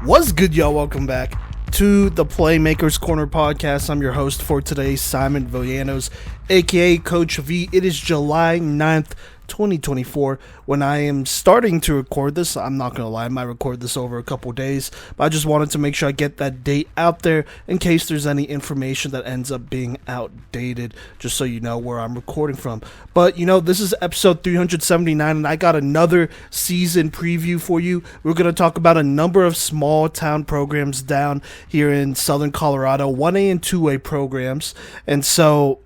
What's good, y'all? Welcome back to the Playmakers Corner podcast. I'm your host for today, Simon Villanos, aka Coach V. It is July 9th, 2024 when I am starting to record this. I'm not gonna lie, I might record this over a couple days, but I just wanted to make sure I get that date out there in case there's any information that ends up being outdated, just so you know where I'm recording from. But this is episode 379 and I got another season preview for you. We're gonna talk about a number of small town programs down here in southern Colorado, 1A and 2A programs, and so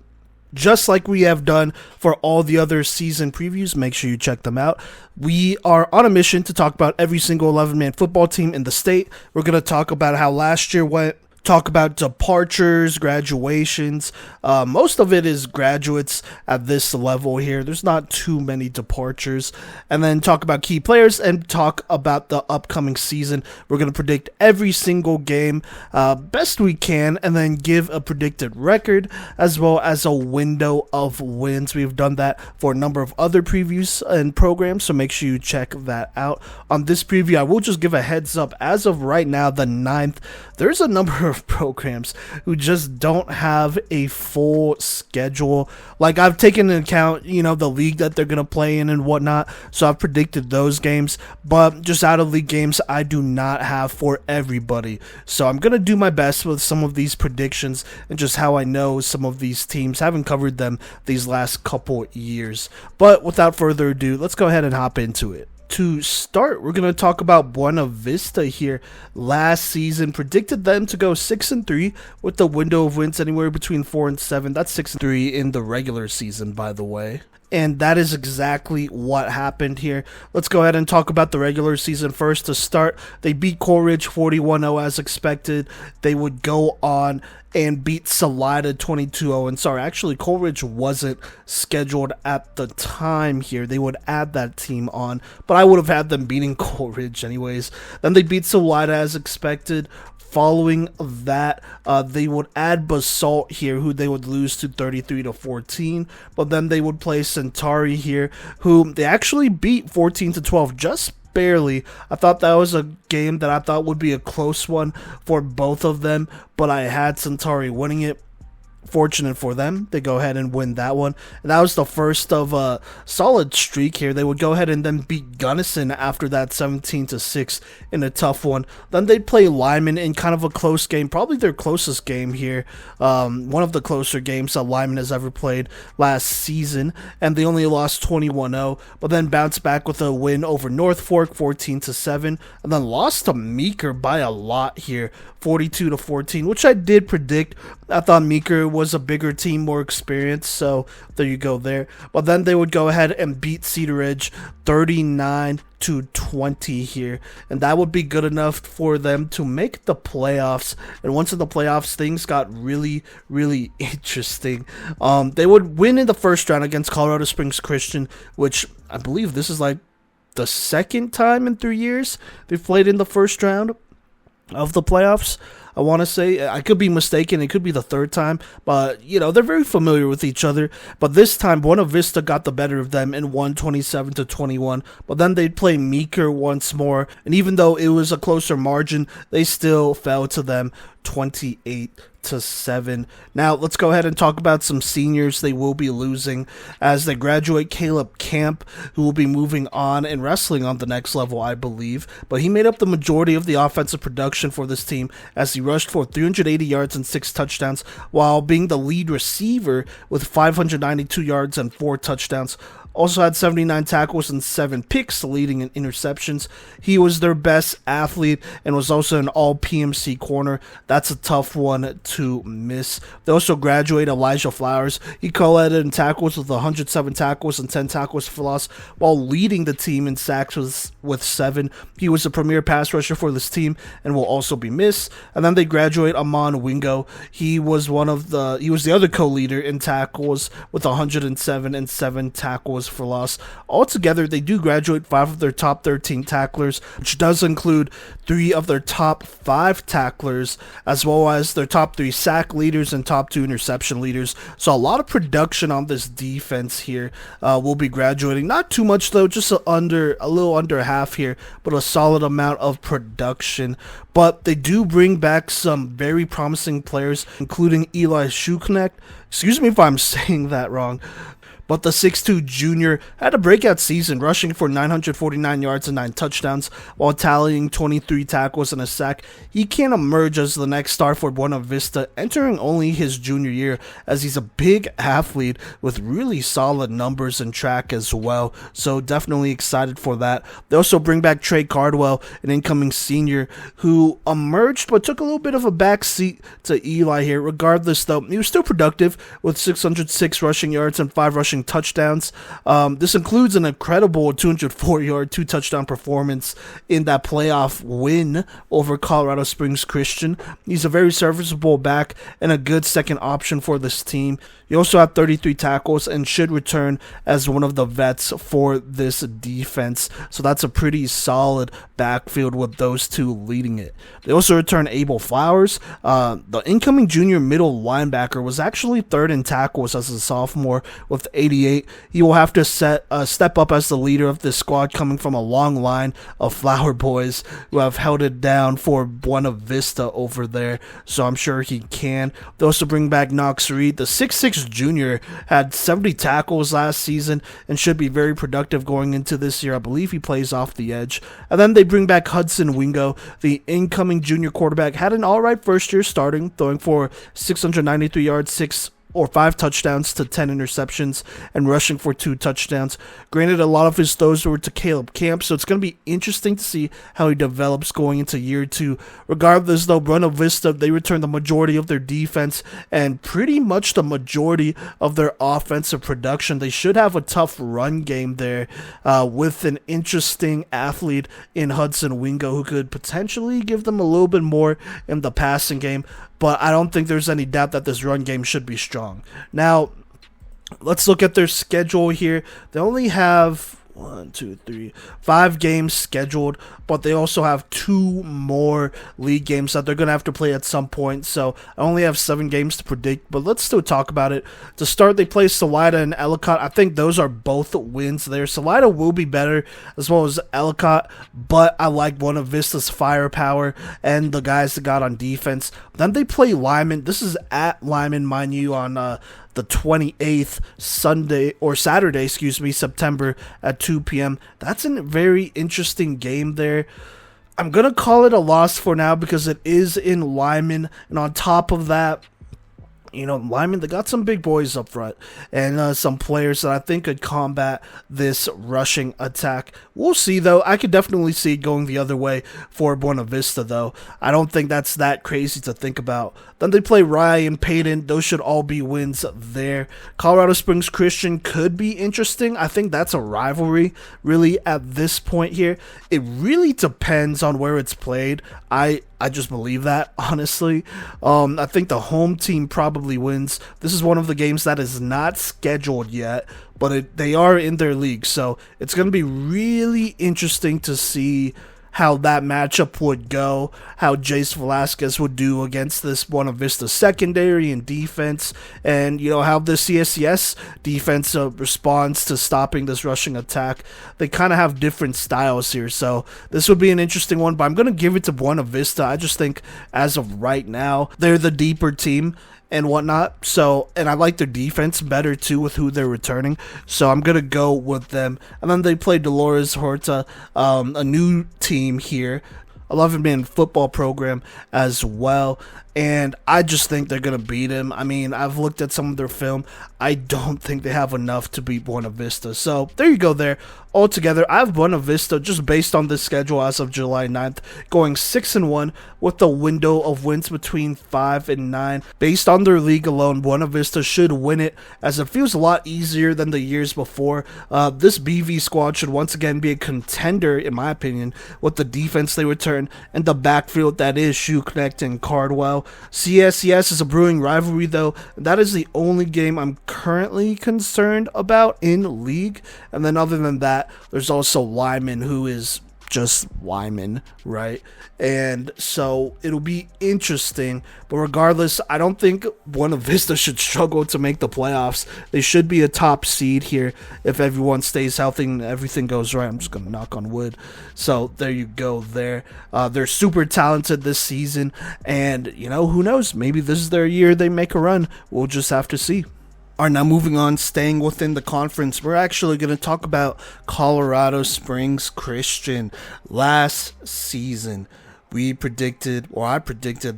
just like we have done for all the other season previews, make sure you check them out. We are on a mission to talk about every single 11-man football team in the state. We're going to talk about how last year went, talk about departures, graduations. Most of it is graduates at this level here. There's not too many departures. And then talk about key players and talk about the upcoming season. We're going to predict every single game best we can and then give a predicted record as well as a window of wins. We've done that for a number of other previews and programs, so make sure you check that out. On this preview, I will just give a heads up. As of right now, the 9th, there's a number of programs who just don't have a full schedule. Like, I've taken into account, the league that they're going to play in and whatnot, so I've predicted those games, but just out of league games, I do not have for everybody. So I'm going to do my best with some of these predictions and just how I know some of these teams. Haven't covered them these last couple years. But without further ado, let's go ahead and hop into it. To start, we're going to talk about Buena Vista here. Last season, predicted them to go 6-3 with the window of wins anywhere between 4 and 7. That's 6-3 in the regular season, by the way. And that is exactly what happened here. Let's go ahead and talk about the regular season first. To start, they beat Coleridge 41-0 as expected. They would go on and beat Salida 22-0. And sorry, actually, Coleridge wasn't scheduled at the time here. They would add that team on, but I would have had them beating Coleridge anyways. Then they beat Salida as expected. Following that, they would add Basalt here, who they would lose to 33-14. But then they would play Centauri here, who they actually beat 14-12, just barely. I thought that was a game that I thought would be a close one for both of them, but I had Centauri winning it. Fortunate for them, they go ahead and win that one. And that was the first of a solid streak here. They would go ahead and then beat Gunnison after that 17-6 in a tough one. Then they'd play Lyman in kind of a close game, probably their closest game here. One of the closer games that Lyman has ever played last season. And they only lost 21-0, but then bounced back with a win over North Fork 14-7. And then lost to Meeker by a lot here, 42-14, which I did predict. I thought Meeker was a bigger team, more experience, so there you go there. But then they would go ahead and beat Cedar Ridge 39-20 here, and that would be good enough for them to make the playoffs. And once in the playoffs, things got really, really interesting. They would win in the first round against Colorado Springs Christian, which I believe this is like the second time in 3 years they've played in the first round of the playoffs. I want to say, I could be mistaken, it could be the third time, but they're very familiar with each other. But this time Buena Vista got the better of them and won 27-21, but then they'd play Meeker once more, and even though it was a closer margin, they still fell to them 28-7. Now let's go ahead and talk about some seniors they will be losing as they graduate. Caleb Camp, who will be moving on and wrestling on the next level, I believe, but he made up the majority of the offensive production for this team as he rushed for 380 yards and 6 touchdowns while being the lead receiver with 592 yards and 4 touchdowns. Also had 79 tackles and 7 picks, leading in interceptions. He was their best athlete and was also an all-PMC corner. That's a tough one to miss. They also graduate Elijah Flowers. He co-led in tackles with 107 tackles and 10 tackles for loss, while leading the team in sacks with 7. He was a premier pass rusher for this team and will also be missed. And then they graduate Amon Wingo. He was the other co-leader in tackles with 107 and 7 tackles tackles for loss. Altogether, they do graduate 5 of their top 13 tacklers, which does include 3 of their top 5 tacklers, as well as their top 3 sack leaders and top 2 interception leaders. So a lot of production on this defense here will be graduating. Not too much though, just a little under half here, but a solid amount of production. But they do bring back some very promising players, including Eli Shuknecht. Excuse me if I'm saying that wrong. But the 6'2 junior had a breakout season, rushing for 949 yards and 9 touchdowns while tallying 23 tackles and a sack. He can emerge as the next star for Buena Vista, entering only his junior year, as he's a big athlete with really solid numbers and track as well. So definitely excited for that. They also bring back Trey Cardwell, an incoming senior who emerged but took a little bit of a back seat to Eli here. Regardless though, he was still productive with 606 rushing yards and 5 rushing touchdowns. This includes an incredible 204-yard, 2-touchdown performance in that playoff win over Colorado Springs Christian. He's a very serviceable back and a good second option for this team. He also had 33 tackles and should return as one of the vets for this defense. So that's a pretty solid backfield with those two leading it. They also return Abel Flowers. The incoming junior middle linebacker was actually 3rd in tackles as a sophomore with 88. He will have to step up as the leader of this squad, coming from a long line of Flower boys who have held it down for Buena Vista over there. So I'm sure he can. They also bring back Knox Reed. The 6'6 junior had 70 tackles last season and should be very productive going into this year. I believe he plays off the edge. And then they bring back Hudson Wingo. The incoming junior quarterback had an alright first year starting, throwing for 693 yards, 5 touchdowns to 10 interceptions and rushing for 2 touchdowns. Granted, a lot of his throws were to Caleb Camp, so it's going to be interesting to see how he develops going into year 2. Regardless, though, Buena Vista, they return the majority of their defense and pretty much the majority of their offensive production. They should have a tough run game there with an interesting athlete in Hudson Wingo who could potentially give them a little bit more in the passing game. But I don't think there's any doubt that this run game should be strong. Now, let's look at their schedule here. They only have 5 games scheduled, but they also have 2 more league games that they're going to have to play at some point. So I only have 7 games to predict, but let's still talk about it. To start, they play Salida and Ellicott. I think those are both wins there. Salida will be better as well as Ellicott, but I like Buena Vista's firepower and the guys that got on defense. Then they play Lyman. This is at Lyman, mind you, on the 28th, Saturday, September at 2 p.m. That's a very interesting game there. I'm going to call it a loss for now because it is in Lyman. And on top of that, Lyman, they got some big boys up front and some players that I think could combat this rushing attack. We'll see, though. I could definitely see it going the other way for Buena Vista, though. I don't think that's that crazy to think about. Then they play Rye and Peyton. Those should all be wins there. Colorado Springs Christian could be interesting. I think that's a rivalry, really, at this point here. It really depends on where it's played. I just believe that, honestly. I think the home team probably wins. This is one of the games that is not scheduled yet, but they are in their league, so it's going to be really interesting to see how that matchup would go, how Jace Velasquez would do against this Buena Vista secondary and defense, and how the CSCS defense responds to stopping this rushing attack. They kind of have different styles here, so this would be an interesting one, but I'm going to give it to Buena Vista. I just think as of right now, they're the deeper team and whatnot. So, and I like their defense better too with who they're returning. So I'm gonna go with them. And then they play Dolores Horta, a new team here, 11-man football program as well. And I just think they're going to beat him. I mean, I've looked at some of their film. I don't think they have enough to beat Buena Vista. So there you go there. altogether, I have Buena Vista, just based on this schedule as of July 9th, going 6-1 with a window of wins between 5 and 9. Based on their league alone, Buena Vista should win it, as it feels a lot easier than the years before. This BV squad should once again be a contender, in my opinion, with the defense they return and the backfield that is Shoe Connect and Cardwell. CSCS is a brewing rivalry, though. That is the only game I'm currently concerned about in league. And then other than that, there's also Lyman, who is just Lyman, right? And so it'll be interesting. But regardless, I don't think Buena Vista should struggle to make the playoffs. They should be a top seed here if everyone stays healthy and everything goes right. I'm just going to knock on wood. So there you go there. They're super talented this season. And, who knows? Maybe this is their year they make a run. We'll just have to see. All right, now moving on, staying within the conference, we're actually going to talk about Colorado Springs Christian. Last season, I predicted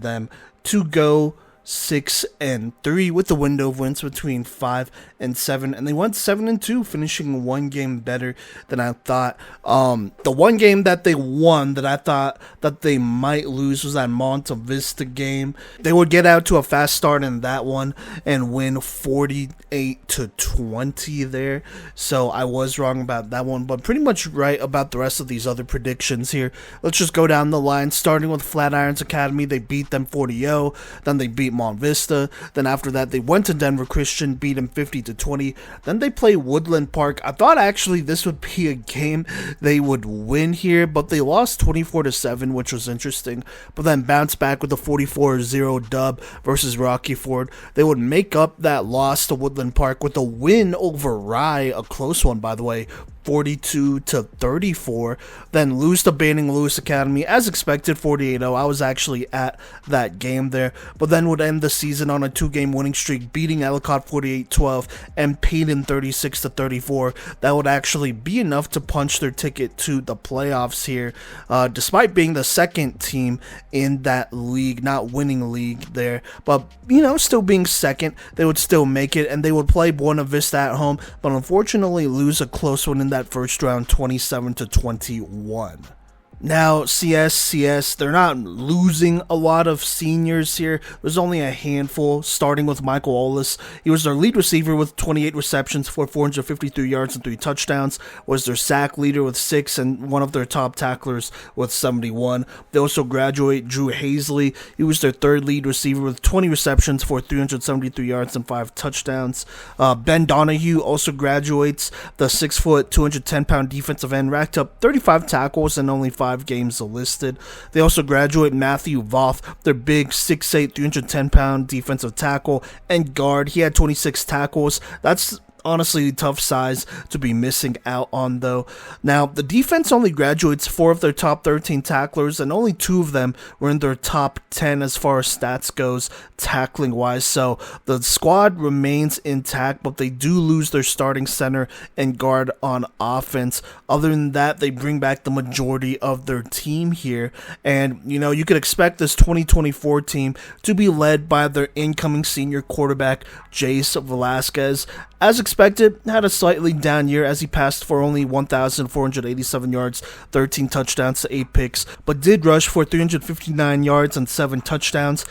them to go 6-3 with the window of wins between 5 and 7, and they went 7-2, finishing one game better than I thought. The one game that they won that I thought that they might lose was that Monte Vista game. They would get out to a fast start in that one and win 48-20 there. So I was wrong about that one, but pretty much right about the rest of these other predictions here. Let's just go down the line, starting with Flatirons Academy. They beat them 40-0. Then they beat Monte Vista. Then after that, they went to Denver Christian, beat them 50-20. Then they play Woodland Park. I thought actually this would be a game they would win here, but they lost 24-7, which was interesting. But then bounced back with a 44-0 dub versus Rocky Ford. They would make up that loss to Woodland Park with a win over Rye, a close one by the way, 42-34, then lose to Banning Lewis Academy as expected, 48-0. I was actually at that game there, but then would end the season on a 2-game winning streak, beating Ellicott 48-12 and Peyton 36-34. That would actually be enough to punch their ticket to the playoffs here, despite being the second team in that league, not winning league there, but still being second, they would still make it, and they would play Buena Vista at home, but unfortunately lose a close one in that first round, 27-21. Now, CS, they're not losing a lot of seniors here. There's only a handful, starting with Michael Ollis. He was their lead receiver with 28 receptions for 453 yards and 3 touchdowns, was their sack leader with 6, and one of their top tacklers with 71. They also graduate Drew Hazley. He was their third lead receiver with 20 receptions for 373 yards and 5 touchdowns. Ben Donahue also graduates, the 6', 210-pound defensive end, racked up 35 tackles and only 5 games listed. They also graduate Matthew Voth, their big 6'8", 310-pound defensive tackle and guard. He had 26 tackles. That's honestly tough size to be missing out on, though. Now, the defense only graduates 4 of their top 13 tacklers, and only 2 of them were in their top 10 as far as stats goes, tackling wise. So the squad remains intact, but they do lose their starting center and guard on offense. Other than that, they bring back the majority of their team here, and you could expect this 2024 team to be led by their incoming senior quarterback Jace Velasquez. As expected, had a slightly down year as he passed for only 1,487 yards, 13 touchdowns to 8 picks, but did rush for 359 yards and 7 touchdowns.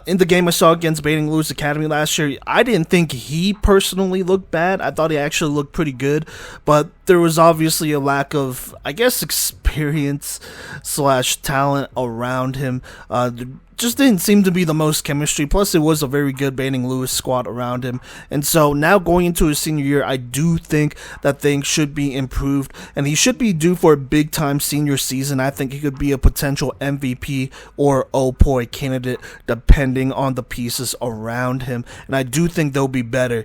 In the game I saw against Banning Lewis Academy last year, I didn't think he personally looked bad. I thought he actually looked pretty good, but there was obviously a lack of, experience / talent around him. Just didn't seem to be the most chemistry. Plus, it was a very good Banning Lewis squad around him. And so now going into his senior year, I do think that things should be improved, and he should be due for a big-time senior season. I think he could be a potential MVP or OPOY candidate, depending on the pieces around him. And I do think they'll be better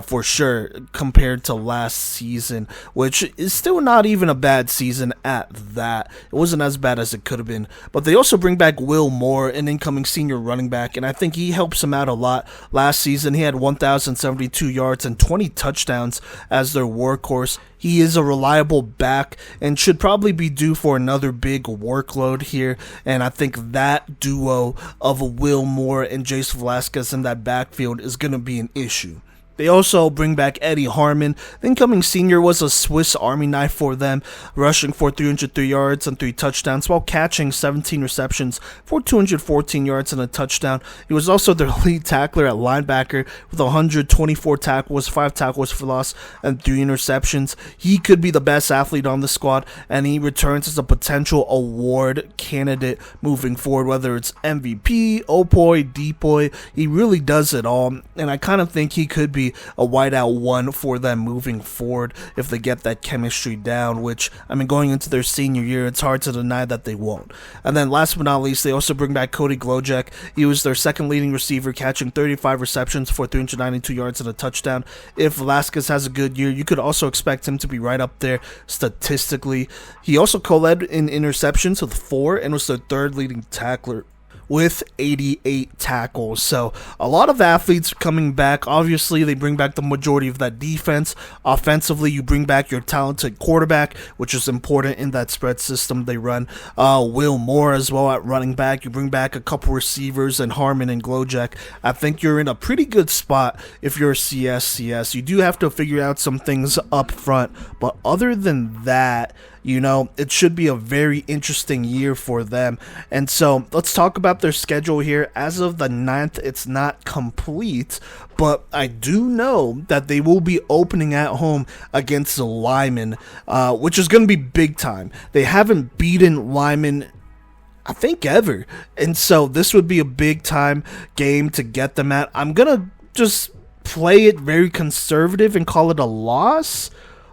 for sure compared to last season, which is still not even a bad season at that. It wasn't as bad as it could have been. But they also bring back Will Moore, an incoming senior running back, and I think he helps them out a lot. Last season, he had 1,072 yards and 20 touchdowns as their workhorse. He is a reliable back and should probably be due for another big workload here, and I think that duo of Will Moore and Jace Velasquez in that backfield is going to be an issue. They also bring back Eddie Harmon. The incoming senior was a Swiss Army knife for them, rushing for 303 yards and 3 touchdowns while catching 17 receptions for 214 yards and a touchdown. He was also their lead tackler at linebacker with 124 tackles, 5 tackles for loss, and 3 interceptions. He could be the best athlete on the squad, and he returns as a potential award candidate moving forward, whether it's MVP, Opoi, Depoy. He really does it all, and I kind of think he could be a wideout one for them moving forward if they get that chemistry down, which, I mean, going into their senior year, it's hard to deny that they won't. And then last but not least, they also bring back Cody Glojek. He was their second leading receiver, catching 35 receptions for 392 yards and a touchdown. If Velasquez has a good year, you could also expect him to be right up there statistically. He also co-led in interceptions with 4 and was their third leading tackler with 88 tackles. So a lot of athletes coming back. Obviously, they bring back the majority of that defense. Offensively, you bring back your talented quarterback, which is important in that spread system they run. Will Moore as well at running back. You bring back a couple receivers and Harmon and Glojek. I think you're in a pretty good spot if you're a CS. You do have to figure out some things up front, but other than that, you know, it should be a very interesting year for them. And so let's talk about their schedule here. As of the 9th, it's not complete, but I do know that they will be opening at home against the Lyman, which is going to be big time. They haven't beaten Lyman, I think, ever. And so this would be a big time game to get them at. I'm going to just play it very conservative and call it a loss.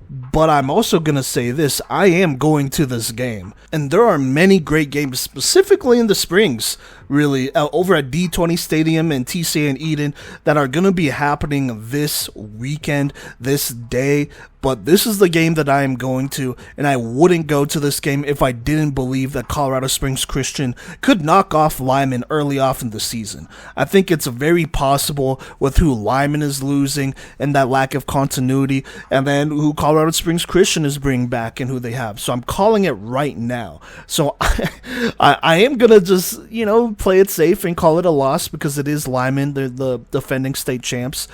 But I'm also going to say this, I am going to this game. And there are many great games, specifically in the Springs, really, over at D20 Stadium and TCA and Eden, that are going to be happening this weekend, this day. But this is the game that I am going to, and I wouldn't go to this game if I didn't believe that Colorado Springs Christian could knock off Lyman early off in the season. I think it's very possible with who Lyman is losing and that lack of continuity, and then who Colorado Springs Christian is bringing back and who they have. So I'm calling it right now. So I am going to just, you know, play it safe and call it a loss because it is Lyman. They're the defending state champs.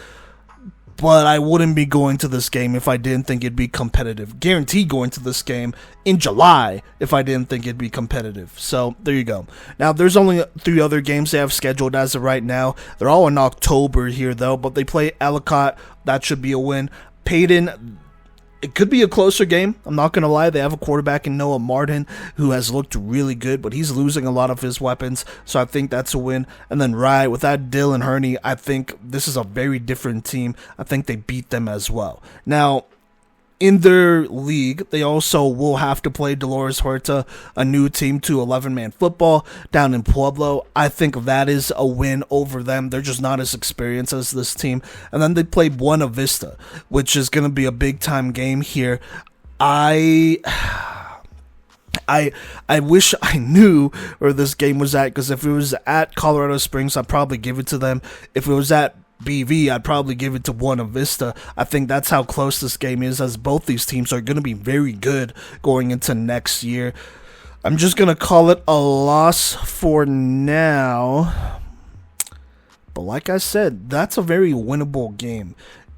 But I wouldn't be going to this game if I didn't think it'd be competitive. Guaranteed going to this game in July if I didn't think it'd be competitive. So there you go. Now there's only 3 other games they have scheduled as of right now. They're all in October here though, but they play Ellicott. That should be a win. Peyton, it could be a closer game. I'm not going to lie. They have a quarterback in Noah Martin who has looked really good, but he's losing a lot of his weapons, so I think that's a win. And then Rye, without Dylan Herney, I think this is a very different team. I think they beat them as well. Now, in their league, they also will have to play Dolores Huerta, a new team to 11-man football down in Pueblo. I think that is a win over them. They're just not as experienced as this team. And then they play Buena Vista, which is going to be a big-time game here. I wish I knew where this game was at, because if it was at Colorado Springs, I'd probably give it to them. If it was at BV, I'd probably give it to Buena Vista. I think that's how close this game is, as both these teams are going to be very good going into next year. I'm just going to call it a loss for now. But like I said, that's a very winnable game.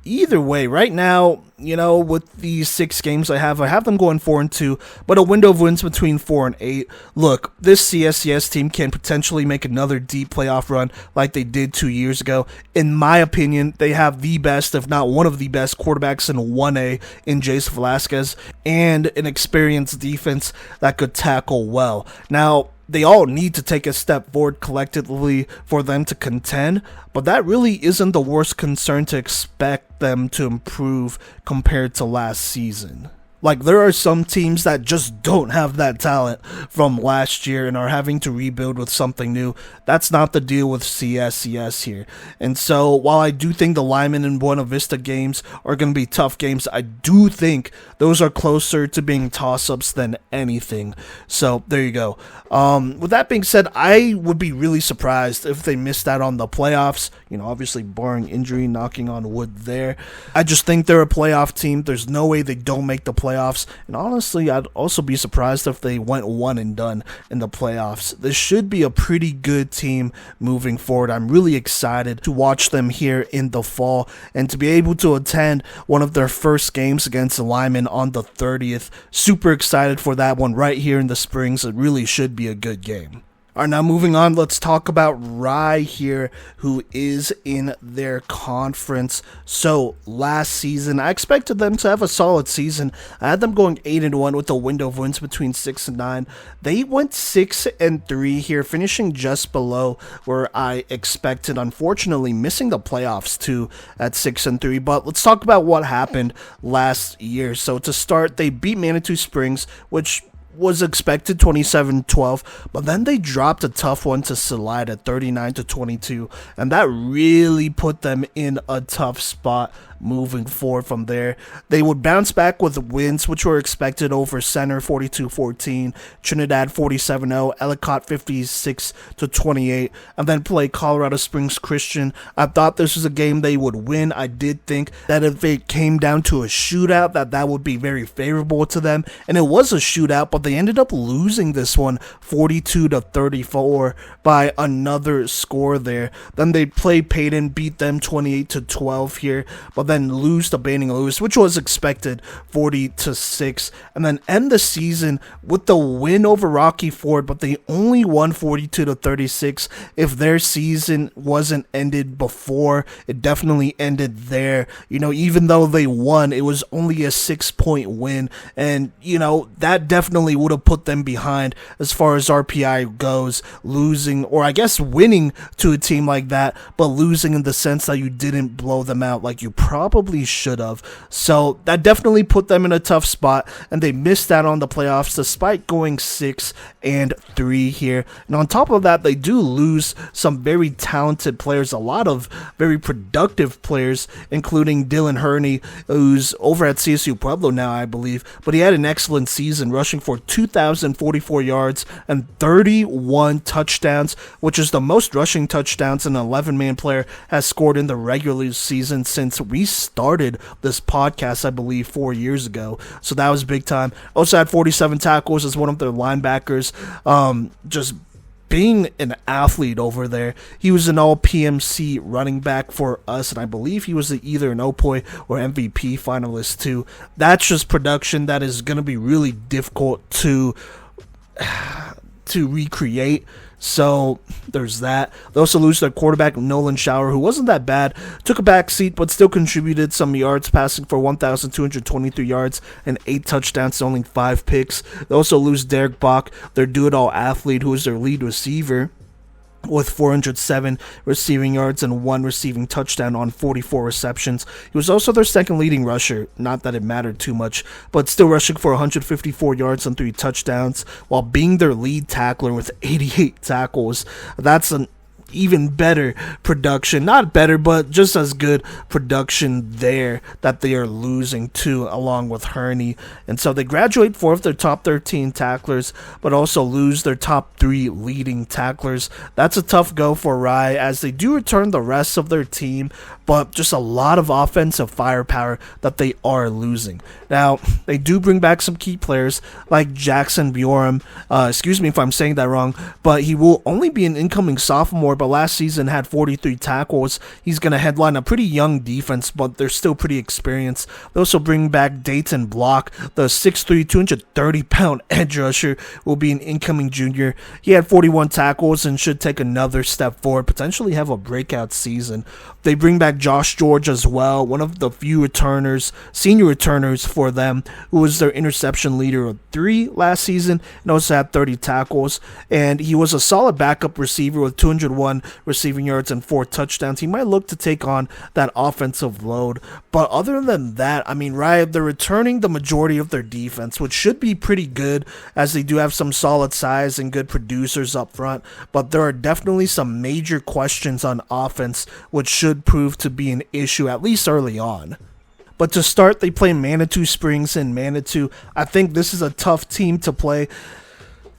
Either way, right now, you know, with these 6 games I have them going 4-2, but a window of wins between 4 and 8. Look, this CSCS team can potentially make another deep playoff run like they did 2 years ago. In my opinion, they have the best, if not one of the best, quarterbacks in 1A in Jace Velasquez, and an experienced defense that could tackle well. Now, they all need to take a step forward collectively for them to contend, but that really isn't the worst concern to expect them to improve compared to last season. Like, there are some teams that just don't have that talent from last year and are having to rebuild with something new. That's not the deal with CSCS here. And so, while I do think the Lyman and Buena Vista games are going to be tough games, I do think those are closer to being toss-ups than anything. So, there you go. With that being said, I would be really surprised if they missed out on the playoffs. You know, obviously barring injury, knocking on wood there. I just think they're a playoff team. There's no way they don't make the playoffs. playoffs. And honestly, I'd also be surprised if they went one and done in the playoffs. This should be a pretty good team moving forward. I'm really excited to watch them here in the fall and to be able to attend one of their first games against the Lyman on the 30th. Super excited for that one right here in the Springs. It really should be a good game. All right, now moving on, let's talk about Rye here, who is in their conference. So last season, I expected them to have a solid season. I had them going 8-1 with a window of wins between 6 and 9. They went 6-3 here, finishing just below where I expected. Unfortunately, missing the playoffs too at 6-3. But let's talk about what happened last year. So to start, they beat Manitou Springs, which was expected, 27-12, but then they dropped a tough one to Salida at 39-22, and that really put them in a tough spot moving forward from there. They would bounce back with wins which were expected over Center 42-14, Trinidad 47-0, Ellicott 56-28, and then play Colorado Springs Christian. I thought this was a game they would win. I did think that if it came down to a shootout, that would be very favorable to them, and it was a shootout, but they ended up losing this one 42-34 by another score there. Then they play Peyton, beat them 28-12 here, but then lose to Banning Lewis, which was expected, 40-6, and then end the season with the win over Rocky Ford, but they only won 42-36. If their season wasn't ended before, it definitely ended there. You know, even though they won, it was only a 6-point win, and you know, that definitely would have put them behind as far as RPI goes, losing, or I guess winning to a team like that, but losing in the sense that you didn't blow them out like you probably should have. So that definitely put them in a tough spot, and they missed out on the playoffs despite going 6-3 here. And on top of that, they do lose some very talented players, a lot of very productive players, including Dylan Herney, who's over at CSU Pueblo now, I believe, but he had an excellent season, rushing for 2,044 yards and 31 touchdowns, which is the most rushing touchdowns an 11-man player has scored in the regular season since we started this podcast, I believe, 4 years ago. So that was big time. Also had 47 tackles as one of their linebackers. Just being an athlete over there. He was an all-PMC running back for us, and I believe he was either an OPOY or MVP finalist too. That's just production that is going to be really difficult to recreate. So there's that. They also lose their quarterback, Nolan Shower, who wasn't that bad. Took a back seat, but still contributed some yards, passing for 1,223 yards and 8 touchdowns, only 5 picks. They also lose Derek Bach, their do-it-all athlete, who is their lead receiver, with 407 receiving yards and 1 receiving touchdown on 44 receptions. He was also their second leading rusher, not that it mattered too much, but still rushing for 154 yards and 3 touchdowns, while being their lead tackler with 88 tackles. That's an even better production, not better, but just as good production there that they are losing to, along with Herney. And so they graduate 4 of their top 13 tacklers, but also lose their top 3 leading tacklers. That's a tough go for Rye, as they do return the rest of their team, but just a lot of offensive firepower that they are losing. Now, they do bring back some key players like Jackson Bjorum. Excuse me if I'm saying that wrong, but he will only be an incoming sophomore, but last season had 43 tackles. He's going to headline a pretty young defense, but they're still pretty experienced. They also bring back Dayton Block, the 6'3", 230-pound edge rusher, will be an incoming junior. He had 41 tackles and should take another step forward, potentially have a breakout season. They bring back Josh George as well, one of the few returners, senior returners for them, who was their interception leader of 3 last season, and also had 30 tackles. And he was a solid backup receiver with 201 receiving yards and 4 touchdowns. He might look to take on that offensive load. But other than that, I mean, Riot, they're returning the majority of their defense, which should be pretty good, as they do have some solid size and good producers up front. But there are definitely some major questions on offense, which should prove to be an issue, at least early on. But to start, they play Manitou Springs in Manitou. I think this is a tough team to play.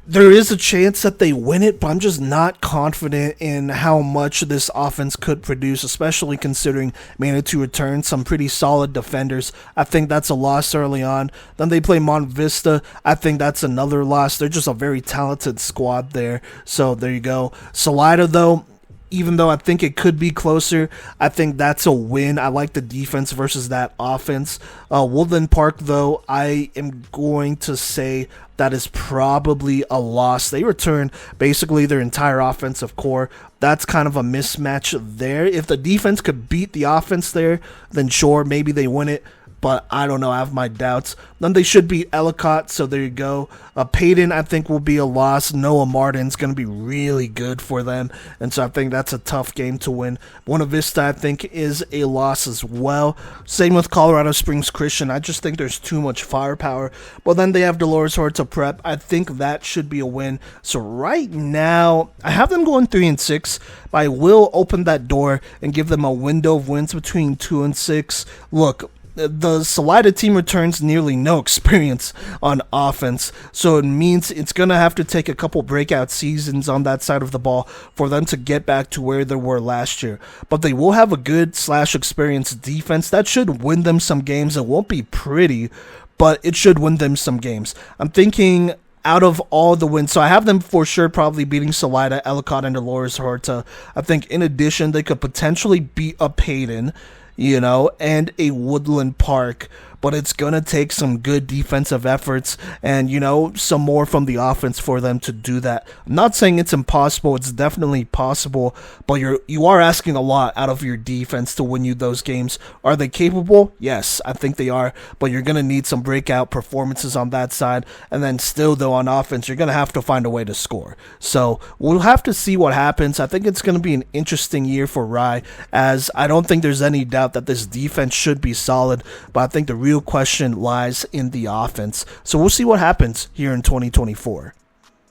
There is a chance that they win it, but I'm just not confident in how much this offense could produce, especially considering Manitou returned some pretty solid defenders. I think that's a loss early on. Then they play Buena Vista. I think that's another loss. They're just a very talented squad there. So there you go. Salida, though, even though I think it could be closer, I think that's a win. I like the defense versus that offense. Woodland Park, though, I am going to say that is probably a loss. They return basically their entire offensive core. That's kind of a mismatch there. If the defense could beat the offense there, then sure, maybe they win it. But I don't know. I have my doubts. Then they should beat Ellicott, so there you go. Peyton, I think, will be a loss. Noah Martin's going to be really good for them, and so I think that's a tough game to win. Buena Vista, I think, is a loss as well. Same with Colorado Springs Christian. I just think there's too much firepower. But then they have Dolores Horta Prep. I think that should be a win. So right now, I have them going 3-6, but I will open that door and give them a window of wins between 2 and 6. Look, the Salida team returns nearly no experience on offense, so it means it's going to have to take a couple breakout seasons on that side of the ball for them to get back to where they were last year. But they will have a good / experienced defense that should win them some games. It won't be pretty, but it should win them some games. I'm thinking out of all the wins, so I have them for sure probably beating Salida, Ellicott, and Dolores Horta. I think in addition, they could potentially beat a Peyton, and a Woodland Park, but it's going to take some good defensive efforts and, some more from the offense for them to do that. I'm not saying it's impossible. It's definitely possible, but you are asking a lot out of your defense to win you those games. Are they capable? Yes, I think they are, but you're going to need some breakout performances on that side, and then still, though, on offense, you're going to have to find a way to score. So we'll have to see what happens. I think it's going to be an interesting year for Rye, as I don't think there's any doubt that this defense should be solid, but I think the real question lies in the offense. So we'll see what happens here in 2024.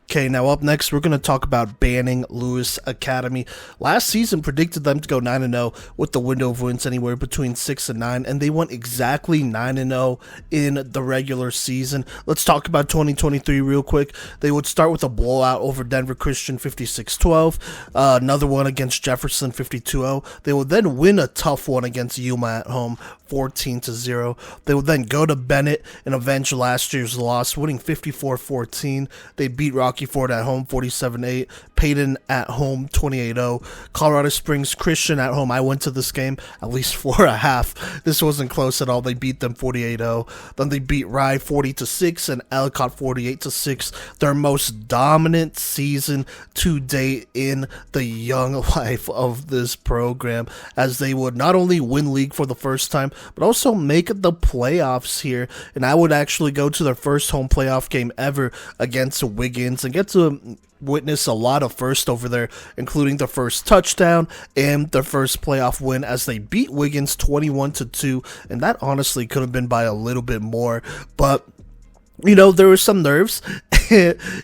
Okay, now up next, we're going to talk about Banning Lewis Academy. Last season predicted them to go 9-0 with the window of wins anywhere between 6 and 9, and they went exactly 9-0 in the regular season. Let's talk about 2023 real quick. They would start with a blowout over Denver Christian 56-12, another one against Jefferson 52-0. They would then win a tough one against Yuma at home 14-0. They would then go to Bennett and avenge last year's loss, winning 54-14. They beat Rocky Ford at home 47-8. Peyton at home 28-0. Colorado Springs Christian at home. I went to this game at least 4.5. This wasn't close at all. They beat them 48-0. Then they beat Rye 40-6 and Ellicott 48-6. Their most dominant season to date in the young life of this program, as they would not only win league for the first time, but also make the playoffs here. And I would actually go to their first home playoff game ever against Wiggins and get to witness a lot of first over there, including the first touchdown and their first playoff win as they beat Wiggins 21-2. And that honestly could have been by a little bit more, but there were some nerves.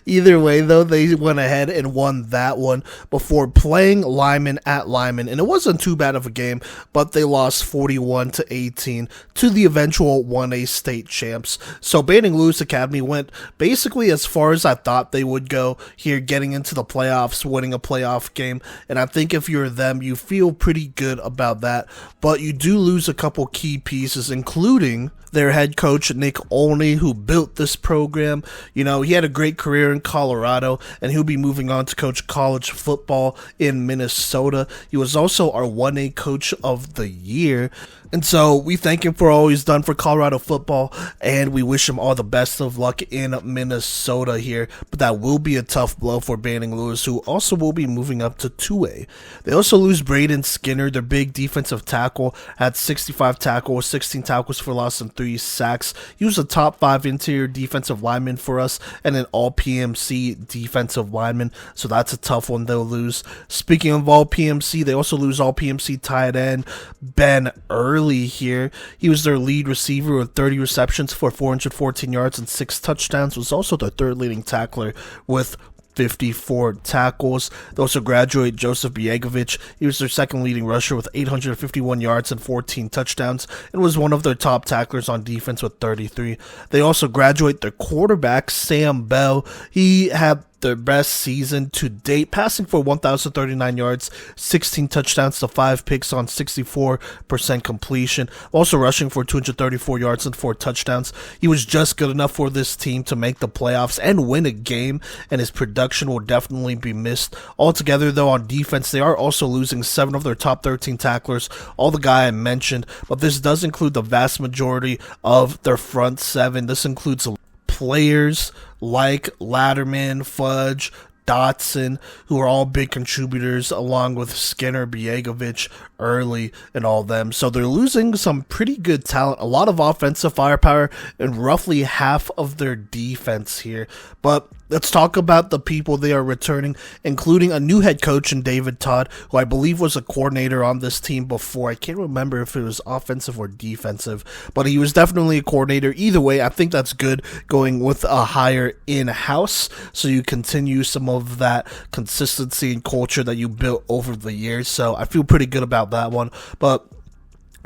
Either way, though, they went ahead and won that one before playing Lyman at Lyman, and it wasn't too bad of a game, but they lost 41-18 to the eventual 1A state champs. So Banning Lewis Academy went basically as far as I thought they would go here, getting into the playoffs, winning a playoff game, and I think if you're them, you feel pretty good about that, but you do lose a couple key pieces, including their head coach, Nick Olney, who built this program. He had a great career in Colorado, and he'll be moving on to coach college football in Minnesota. He was also our 1A coach of the year. And so we thank him for all he's done for Colorado football, and we wish him all the best of luck in Minnesota here. But that will be a tough blow for Banning Lewis, who also will be moving up to 2A. They also lose Braden Skinner, their big defensive tackle, had 65 tackles, 16 tackles for loss, and 3 sacks. He was a top 5 interior defensive lineman for us and an all-PMC defensive lineman, so that's a tough one they'll lose. Speaking of all-PMC, they also lose all-PMC tight end Ben Early here. He was their lead receiver with 30 receptions for 414 yards and 6 touchdowns, was also their third leading tackler with 54 tackles. They also graduate Joseph Biegovic. He was their second leading rusher with 851 yards and 14 touchdowns and was one of their top tacklers on defense with 33. They also graduate their quarterback, Sam Bell. He had their best season to date, passing for 1,039 yards, 16 touchdowns to 5 picks on 64% completion, also rushing for 234 yards and 4 touchdowns. He was just good enough for this team to make the playoffs and win a game, and his production will definitely be missed. Altogether, though, on defense, they are also losing 7 of their top 13 tacklers, all the guy I mentioned, but this does include the vast majority of their front 7. This includes players like Latterman, Fudge, Dotson, who are all big contributors, along with Skinner, Biegovic, Early, and all them. So they're losing some pretty good talent, a lot of offensive firepower, and roughly half of their defense here. But let's talk about the people they are returning, including a new head coach in David Todd, who I believe was a coordinator on this team before. I can't remember if it was offensive or defensive, but he was definitely a coordinator. Either way, I think that's good going with a hire in-house, so you continue some of that consistency and culture that you built over the years. So I feel pretty good about that one. But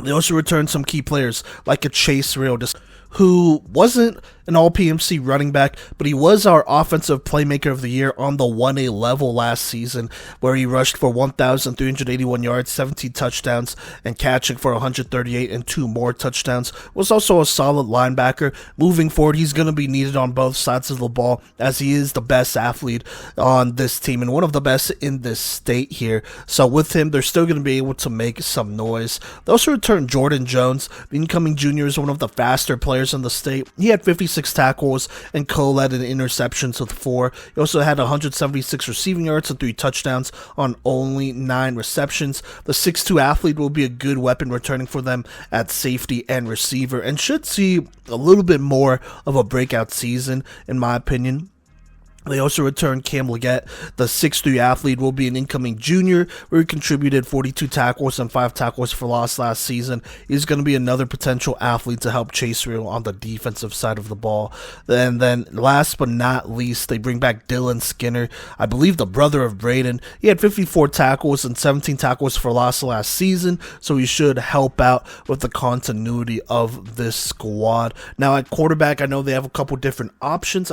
they also returned some key players like a Chase Real, who wasn't an all-PMC running back, but he was our offensive playmaker of the year on the 1A level last season, where he rushed for 1,381 yards, 17 touchdowns, and catching for 138 and 2 more touchdowns. Was also a solid linebacker. Moving forward, he's going to be needed on both sides of the ball, as he is the best athlete on this team and one of the best in this state here. So with him, they're still going to be able to make some noise. They also returned Jordan Jones. The incoming junior is one of the faster players in the state. He had 56 tackles and co-led in interceptions with 4. He also had 176 receiving yards and 3 touchdowns on only 9 receptions. The 6'2 athlete will be a good weapon returning for them at safety and receiver, and should see a little bit more of a breakout season, in my opinion. They also returned Cam Leggett. The 6'3 athlete will be an incoming junior, where he contributed 42 tackles and 5 tackles for loss last season. He's going to be another potential athlete to help Chase Real on the defensive side of the ball. And then last but not least, they bring back Dylan Skinner, I believe the brother of Braden. He had 54 tackles and 17 tackles for loss last season, so he should help out with the continuity of this squad. Now at quarterback, I know they have a couple different options.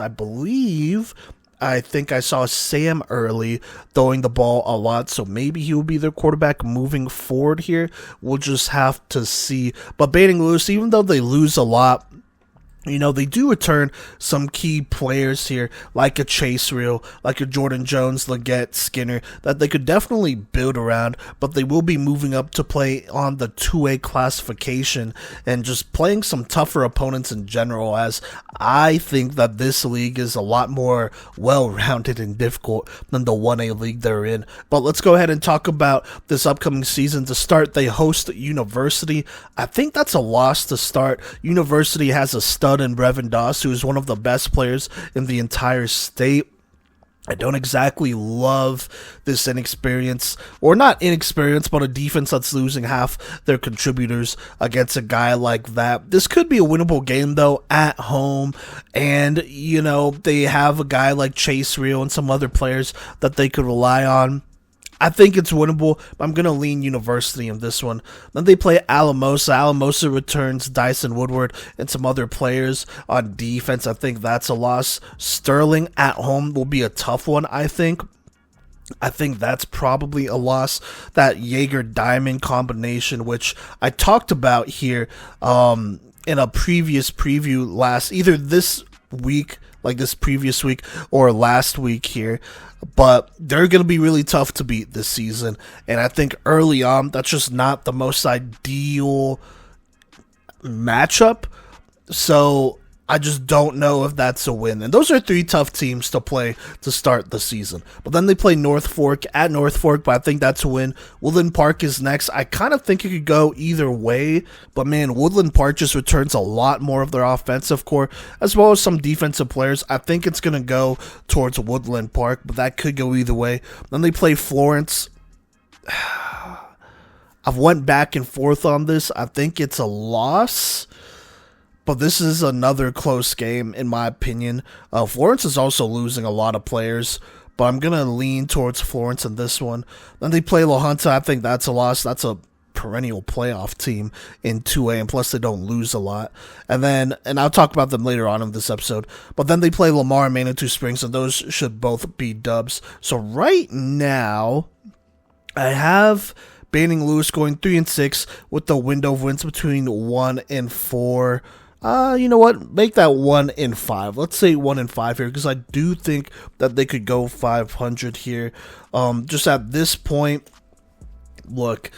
I think I saw Sam Early throwing the ball a lot, so maybe he will be their quarterback moving forward here. We'll just have to see. But Bating Lewis, even though they lose a lot, you know, they do return some key players here, like a Chase Real, like a Jordan Jones, Leggett, Skinner, that they could definitely build around, but they will be moving up to play on the 2A classification and just playing some tougher opponents in general, as I think that this league is a lot more well-rounded and difficult than the 1A league they're in. But let's go ahead and talk about this upcoming season. To start, they host University. I think that's a loss to start. University has a stud in Brevin Doss, who is one of the best players in the entire state. I don't exactly love this inexperience, or not inexperience, but a defense that's losing half their contributors against a guy like that. This could be a winnable game, though, at home, and, you know, they have a guy like Chase Real and some other players that they could rely on. I think it's winnable, but I'm going to lean University in this one. Then they play Alamosa. Alamosa returns Dyson Woodward and some other players on defense. I think that's a loss. Sterling at home will be a tough one, I think. I think that's probably a loss. That Jaeger-Diamond combination, which I talked about here in a previous preview either this week, like this previous week, or last week here. But they're going to be really tough to beat this season. And I think early on, that's just not the most ideal matchup. So I just don't know if that's a win. And those are 3 tough teams to play to start the season. But then they play North Fork at North Fork, but I think that's a win. Woodland Park is next. I kind of think it could go either way. But man, Woodland Park just returns a lot more of their offensive core, as well as some defensive players. I think it's going to go towards Woodland Park, but that could go either way. Then they play Florence. I've went back and forth on this. I think it's a loss, but this is another close game, in my opinion. Florence is also losing a lot of players, but I'm going to lean towards Florence in this one. Then they play Junta. I think that's a loss. That's a perennial playoff team in 2A, and plus they don't lose a lot. And I'll talk about them later on in this episode, but then they play Lamar and Manitou Springs, and those should both be dubs. So right now, I have Banning Lewis going 3-6 with the window of wins between 1 and 4. You know what? Make that 1 and 5. Let's say 1 and 5 here, because I do think that they could go 500 here. Just at this point, look,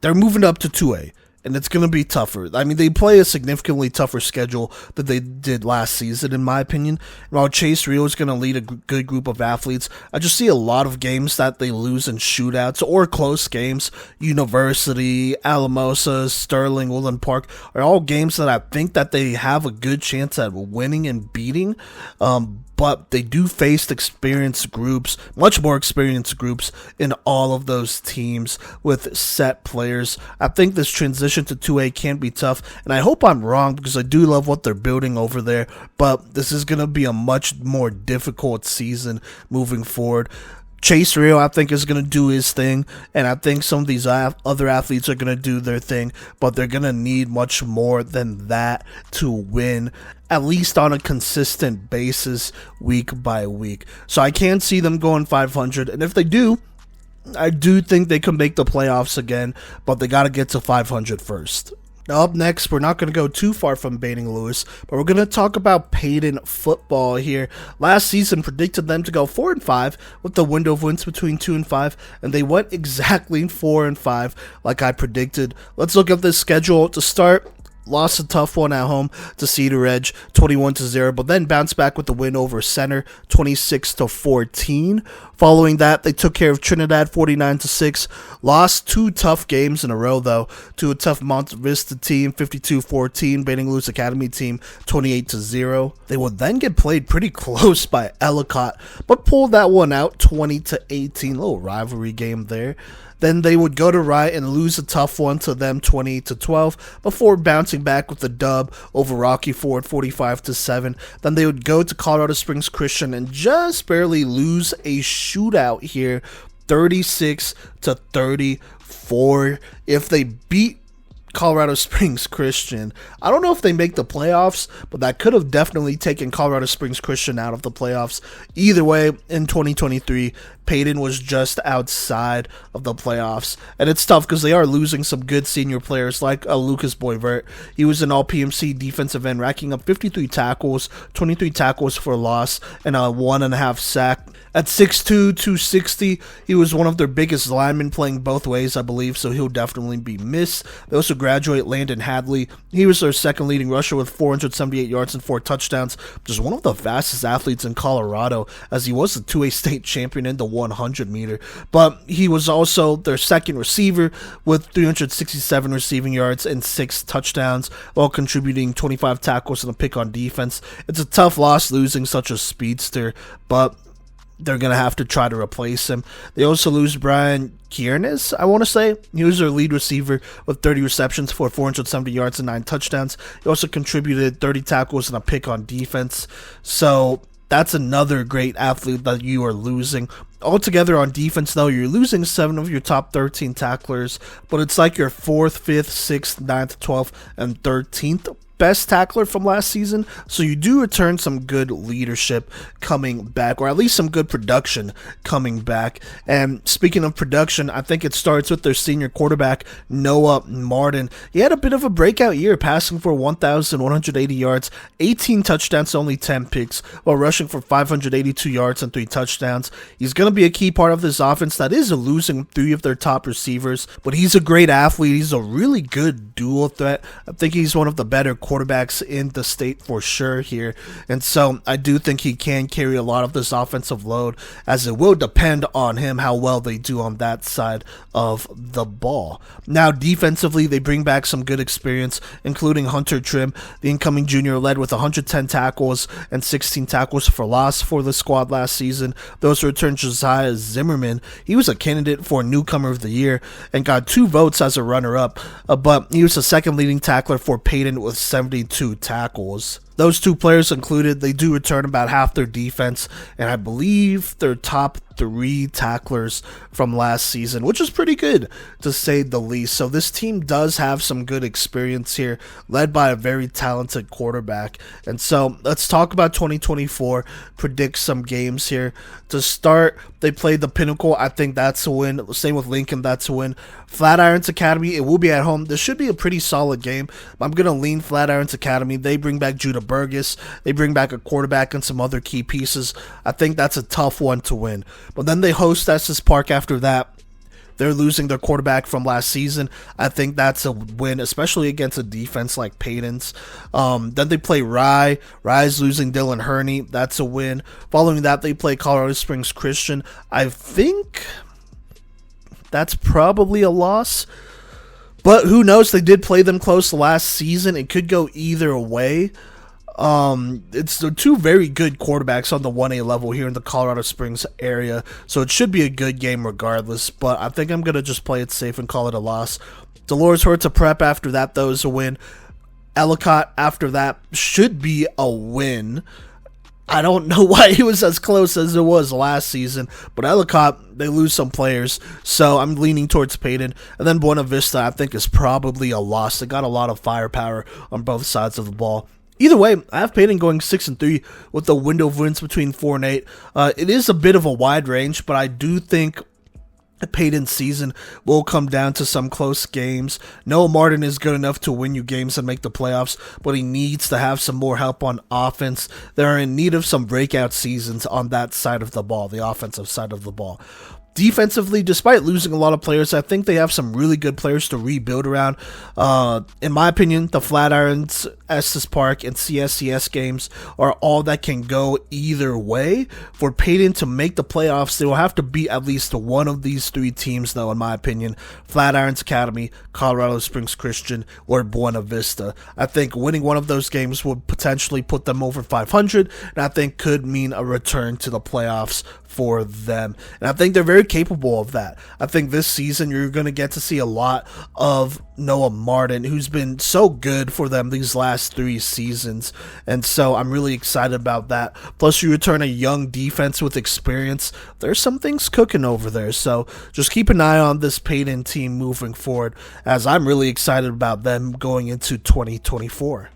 they're moving up to 2A, and it's going to be tougher. I mean, they play a significantly tougher schedule than they did last season, in my opinion. While Chase Rio is going to lead a good group of athletes, I just see a lot of games that they lose in shootouts or close games. University, Alamosa, Sterling, Woodland Park are all games that I think that they have a good chance at winning and beating. But they do face experienced groups, much more experienced groups in all of those teams with set players. I think this transition to 2A can be tough, and I hope I'm wrong because I do love what they're building over there, but this is going to be a much more difficult season moving forward. Chase Rio, I think, is going to do his thing, and I think some of these other athletes are going to do their thing, but they're going to need much more than that to win, at least on a consistent basis, week by week. So I can't see them going 500, and if they do, I do think they can make the playoffs again, but they got to get to 500 first. Now up next, we're not going to go too far from Banning Lewis, but we're going to talk about Peyton football here. Last season predicted them to go 4-5 with the window of wins between 2 and 5, and they went exactly 4-5 like I predicted. Let's look at this schedule to start. Lost a tough one at home to Cedar Edge, 21-0, but then bounced back with the win over Center, 26-14. Following that, they took care of Trinidad, 49-6. Lost 2 tough games in a row, though, to a tough Buena Vista team, 52-14. Banning Lewis Academy team, 28-0. They would then get played pretty close by Ellicott, but pulled that one out, 20-18. Little rivalry game there. Then they would go to Wright and lose a tough one to them, 20-12, before bouncing back with the dub over Rocky Ford, 45-7. Then they would go to Colorado Springs Christian and just barely lose a shootout here, 36-34. If they beat Colorado Springs Christian, I don't know if they make the playoffs, but that could have definitely taken Colorado Springs Christian out of the playoffs. Either way, in 2023, Peyton was just outside of the playoffs, and it's tough because they are losing some good senior players like Lucas Boyvert. He was an all-PMC defensive end, racking up 53 tackles, 23 tackles for loss, and a 1.5 sack. At 6'2", 260, he was one of their biggest linemen, playing both ways, I believe, so he'll definitely be missed. They also graduate Landon Hadley. He was their second leading rusher with 478 yards and 4 touchdowns, which is one of the fastest athletes in Colorado, as he was the 2A state champion in the 100 meter. But he was also their second receiver with 367 receiving yards and 6 touchdowns, while contributing 25 tackles and a pick on defense. It's a tough loss losing such a speedster, but they're going to have to try to replace him. They also lose Brian Kiernes, I want to say. He was their lead receiver with 30 receptions for 470 yards and 9 touchdowns. He also contributed 30 tackles and a pick on defense. So that's another great athlete that you are losing. Altogether on defense, though, you're losing 7 of your top 13 tacklers, but it's like your 4th, 5th, 6th, 9th, 12th, and 13th best tackler from last season, so you do return some good leadership coming back, or at least some good production coming back. And speaking of production, I think it starts with their senior quarterback, Noah Martin. He had a bit of a breakout year, passing for 1,180 yards, 18 touchdowns, only 10 picks, while rushing for 582 yards and 3 touchdowns. He's going to be a key part of this offense that is losing 3 of their top receivers, but he's a great athlete. He's a really good dual threat. I think he's one of the better quarterbacks in the state for sure here, and so I do think he can carry a lot of this offensive load, as it will depend on him how well they do on that side of the ball. Now defensively, they bring back some good experience, including Hunter Trim, the incoming junior, led with 110 tackles and 16 tackles for loss for the squad last season. Those returned Josiah Zimmerman. He was a candidate for newcomer of the year and got 2 votes as a runner-up, but he was the second leading tackler for Peyton with 72 tackles. Those two players included, they do return about half their defense, and I believe their top 3 tacklers from last season, which is pretty good to say the least. So this team does have some good experience here, led by a very talented quarterback. And so let's talk about 2024, predict some games here. To start, they played the Pinnacle. I think that's a win. Same with Lincoln, that's a win. Flatirons Academy, it will be at home. This should be a pretty solid game. I'm going to lean Flatirons Academy. They bring back Judah Burgess. They bring back a quarterback and some other key pieces. I think that's a tough one to win. But then they host Estes Park after that. They're losing their quarterback from last season. I think that's a win, especially against a defense like Peyton's. Then they play Rye. Rye's losing Dylan Herney. That's a win. Following that, they play Colorado Springs Christian. I think that's probably a loss. But who knows? They did play them close last season. It could go either way. It's the 2 very good quarterbacks on the 1A level here in the Colorado Springs area, so it should be a good game regardless, but I think I'm going to just play it safe and call it a loss. Dolores Hertz a prep after that, though, is a win. Ellicott after that should be a win. I don't know why it was as close as it was last season, but Ellicott, they lose some players, so I'm leaning towards Peyton. And then Buena Vista, I think, is probably a loss. They got a lot of firepower on both sides of the ball. Either way, I have Peyton going 6-3 with a window of wins between 4 and 8. It is a bit of a wide range, but I do think Peyton's season will come down to some close games. Noah Martin is good enough to win you games and make the playoffs, but he needs to have some more help on offense. They're in need of some breakout seasons on that side of the ball, the offensive side of the ball. Defensively, despite losing a lot of players, I think they have some really good players to rebuild around. In my opinion, the Flatirons, Estes Park, and CSCS games are all that can go either way. For Peyton to make the playoffs, they will have to beat at least one of these 3 teams, though, in my opinion. Flatirons Academy, Colorado Springs Christian, or Buena Vista. I think winning one of those games would potentially put them over 500, and I think could mean a return to the playoffs for them. And I think they're very capable of that. I think this season you're going to get to see a lot of Noah Martin, who's been so good for them these last 3 seasons. And so I'm really excited about that. Plus you return a young defense with experience. There's some things cooking over there. So just keep an eye on this Peyton team moving forward, as I'm really excited about them going into 2024.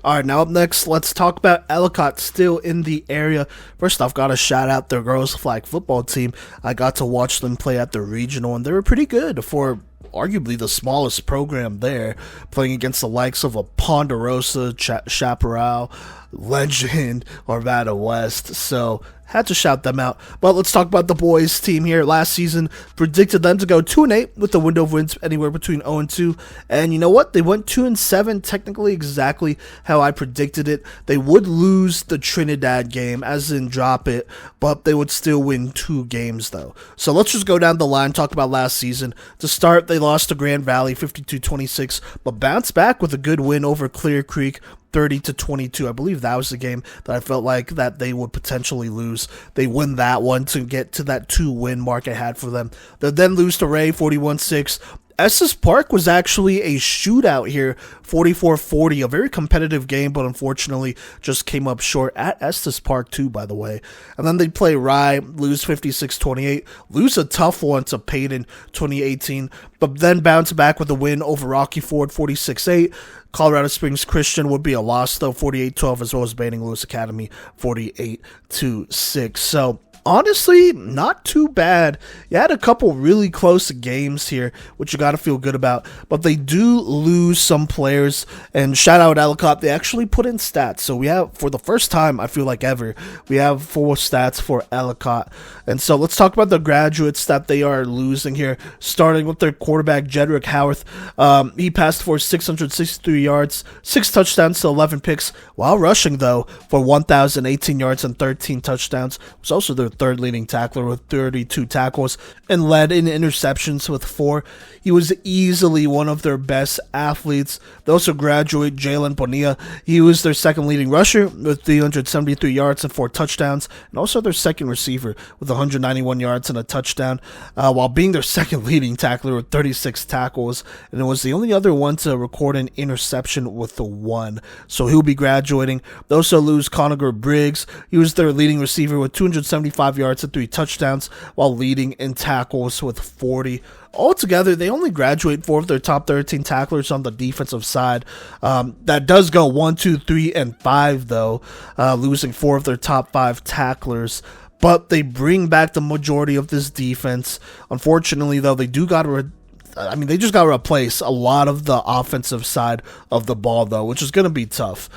Alright, now up next, let's talk about Ellicott still in the area. First off, gotta shout out their girls flag football team. I got to watch them play at the regional, and they were pretty good for arguably the smallest program there, playing against the likes of a Ponderosa, Chaparral, Legend, or Nevada West. So had to shout them out. But let's talk about the boys team here. Last season, predicted them to go 2-8 with the window of wins anywhere between 0-2. And you know what? They went 2-7, technically exactly how I predicted it. They would lose the Trinidad game, as in drop it, but they would still win 2 games though. So let's just go down the line, talk about last season. To start, they lost to Grand Valley 52-26, but bounced back with a good win over Clear Creek 30-22. I believe that was the game that I felt like that they would potentially lose. They win that one to get to that 2-win mark I had for them. They then lose to Ray 41-6. Estes Park was actually a shootout here, 44-40, a very competitive game, but unfortunately just came up short at Estes Park too, by the way. And then they play Rye, lose 56-28, lose a tough one to Peyton 2018, but then bounce back with a win over Rocky Ford 46-8. Colorado Springs Christian would be a loss though, 48-12, as well as Banning Lewis Academy 48-6. So honestly, not too bad. You had a couple really close games here, which you got to feel good about, but they do lose some players, and shout out Ellicott, they actually put in stats. So we have, for the first time, I feel like ever, we have 4 stats for Ellicott. And so let's talk about the graduates that they are losing here, starting with their quarterback, Jedrick Howarth. He passed for 663 yards, 6 touchdowns to 11 picks, while rushing, though, for 1,018 yards and 13 touchdowns. It was also their third leading tackler with 32 tackles and led in interceptions with 4. He was easily one of their best athletes. They also graduate Jalen Bonilla. He was their second leading rusher with 373 yards and 4 touchdowns, and also their second receiver with 191 yards and a touchdown, while being their second leading tackler with 36 tackles, and it was the only other one to record an interception with the 1. So he'll be graduating. They also lose Conager Briggs. He was their leading receiver with 275 yards and 3 touchdowns, while leading in tackles with 40. Altogether, they only graduate 4 of their top 13 tacklers on the defensive side. That does go 1, 2, 3, and 5, though, losing 4 of their top 5 tacklers. But they bring back the majority of this defense. Unfortunately, though, they just got to replace a lot of the offensive side of the ball, though, which is going to be tough.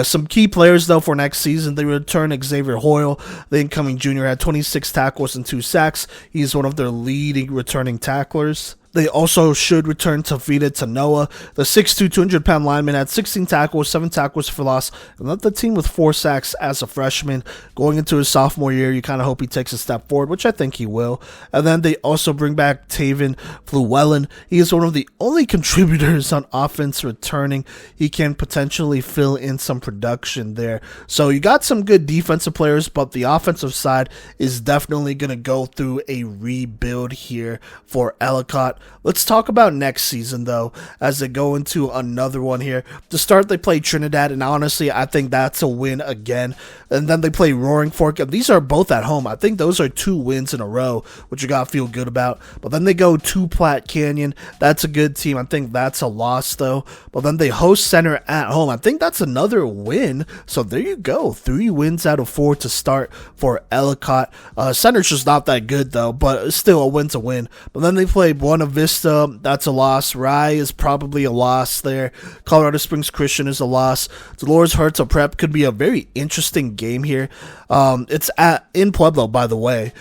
Some key players, though, for next season, they return Xavier Hoyle. The incoming junior had 26 tackles and 2 sacks. He's one of their leading returning tacklers. They also should return Tavita Tanoa. The 6'2", 200-pound lineman had 16 tackles, 7 tackles for loss, and led the team with 4 sacks as a freshman. Going into his sophomore year, you kind of hope he takes a step forward, which I think he will. And then they also bring back Taven Fluellen. He is one of the only contributors on offense returning. He can potentially fill in some production there. So you got some good defensive players, but the offensive side is definitely going to go through a rebuild here for Ellicott. Let's talk about next season, though, as they go into another one here. To start, they play Trinidad, and honestly, I think that's a win again. And then they play Roaring Fork, and these are both at home. I think those are 2 wins in a row, which you got to feel good about. But then they go to Platte Canyon. That's a good team. I think that's a loss, though. But then they host Center at home. I think that's another win. So there you go. 3 wins out of 4 to start for Ellicott. Center's just not that good, though, but still a win's a win. But then they play Buena Vista. That's a loss. Rye is probably a loss there. Colorado Springs Christian is a loss. Dolores Hertz Prep could be a very interesting game here. It's in Pueblo, by the way.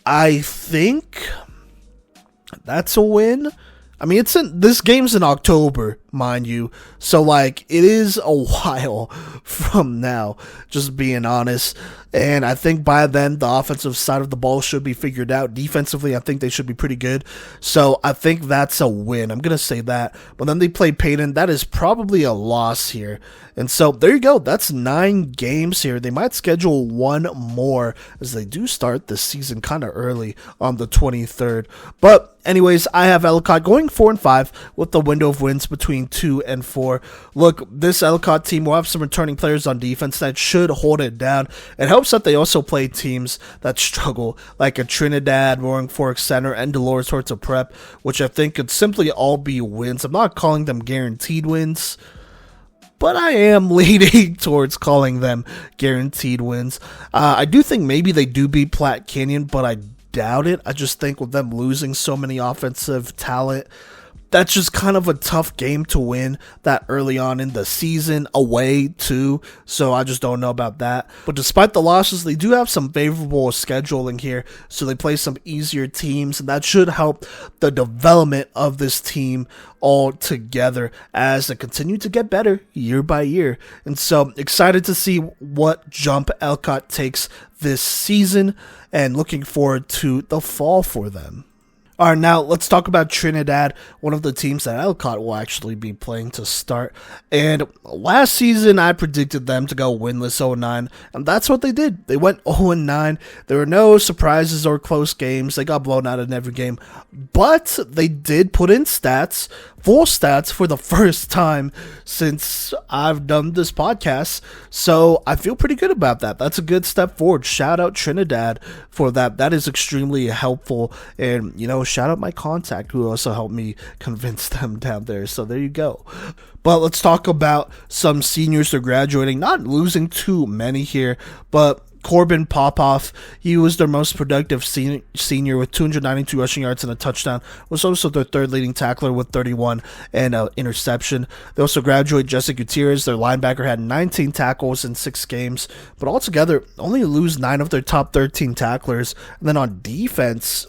I think that's a win. I mean, this game's in October, mind you, so like it is a while from now, just being honest. And I think by then the offensive side of the ball should be figured out. Defensively, I think they should be pretty good. So I think that's a win. I'm gonna say that. But then they play Peyton. That is probably a loss here. And so there you go. That's 9 games here. They might schedule 1 more as they do start the season kind of early on the 23rd. But anyways, I have Ellicott going 4-5 with the window of wins between 2 and 4. Look, this Ellicott team will have some returning players on defense that should hold it down. It helps that they also play teams that struggle, like a Trinidad, Roaring Fork Center, and Dolores Horta Prep, which I think could simply all be wins. I'm not calling them guaranteed wins, but I am leaning towards calling them guaranteed wins. I do think maybe they do beat Platte Canyon, but I doubt it. I just think with them losing so many offensive talent, that's just kind of a tough game to win that early on in the season, away too, so I just don't know about that. But despite the losses, they do have some favorable scheduling here, so they play some easier teams, and that should help the development of this team all together as they continue to get better year by year. And so excited to see what jump Ellicott takes this season, and looking forward to the fall for them. All right, now let's talk about Trinidad, one of the teams that Ellicott will actually be playing to start. And last season, I predicted them to go winless 0-9, and that's what they did. They went 0-9. There were no surprises or close games. They got blown out in every game, but they did put in stats, full stats, for the first time since I've done this podcast. So I feel pretty good about that. That's a good step forward. Shout out Trinidad for that. That is extremely helpful. And, shout out my contact who also helped me convince them down there. So there you go. But let's talk about some seniors that are graduating. Not losing too many here, but Corbin Popoff, he was their most productive senior with 292 rushing yards and a touchdown. Was also their third leading tackler with 31 and an interception. They also graduate Jesse Gutierrez. Their linebacker had 19 tackles in 6 games, but altogether only lose 9 of their top 13 tacklers. And then on offense,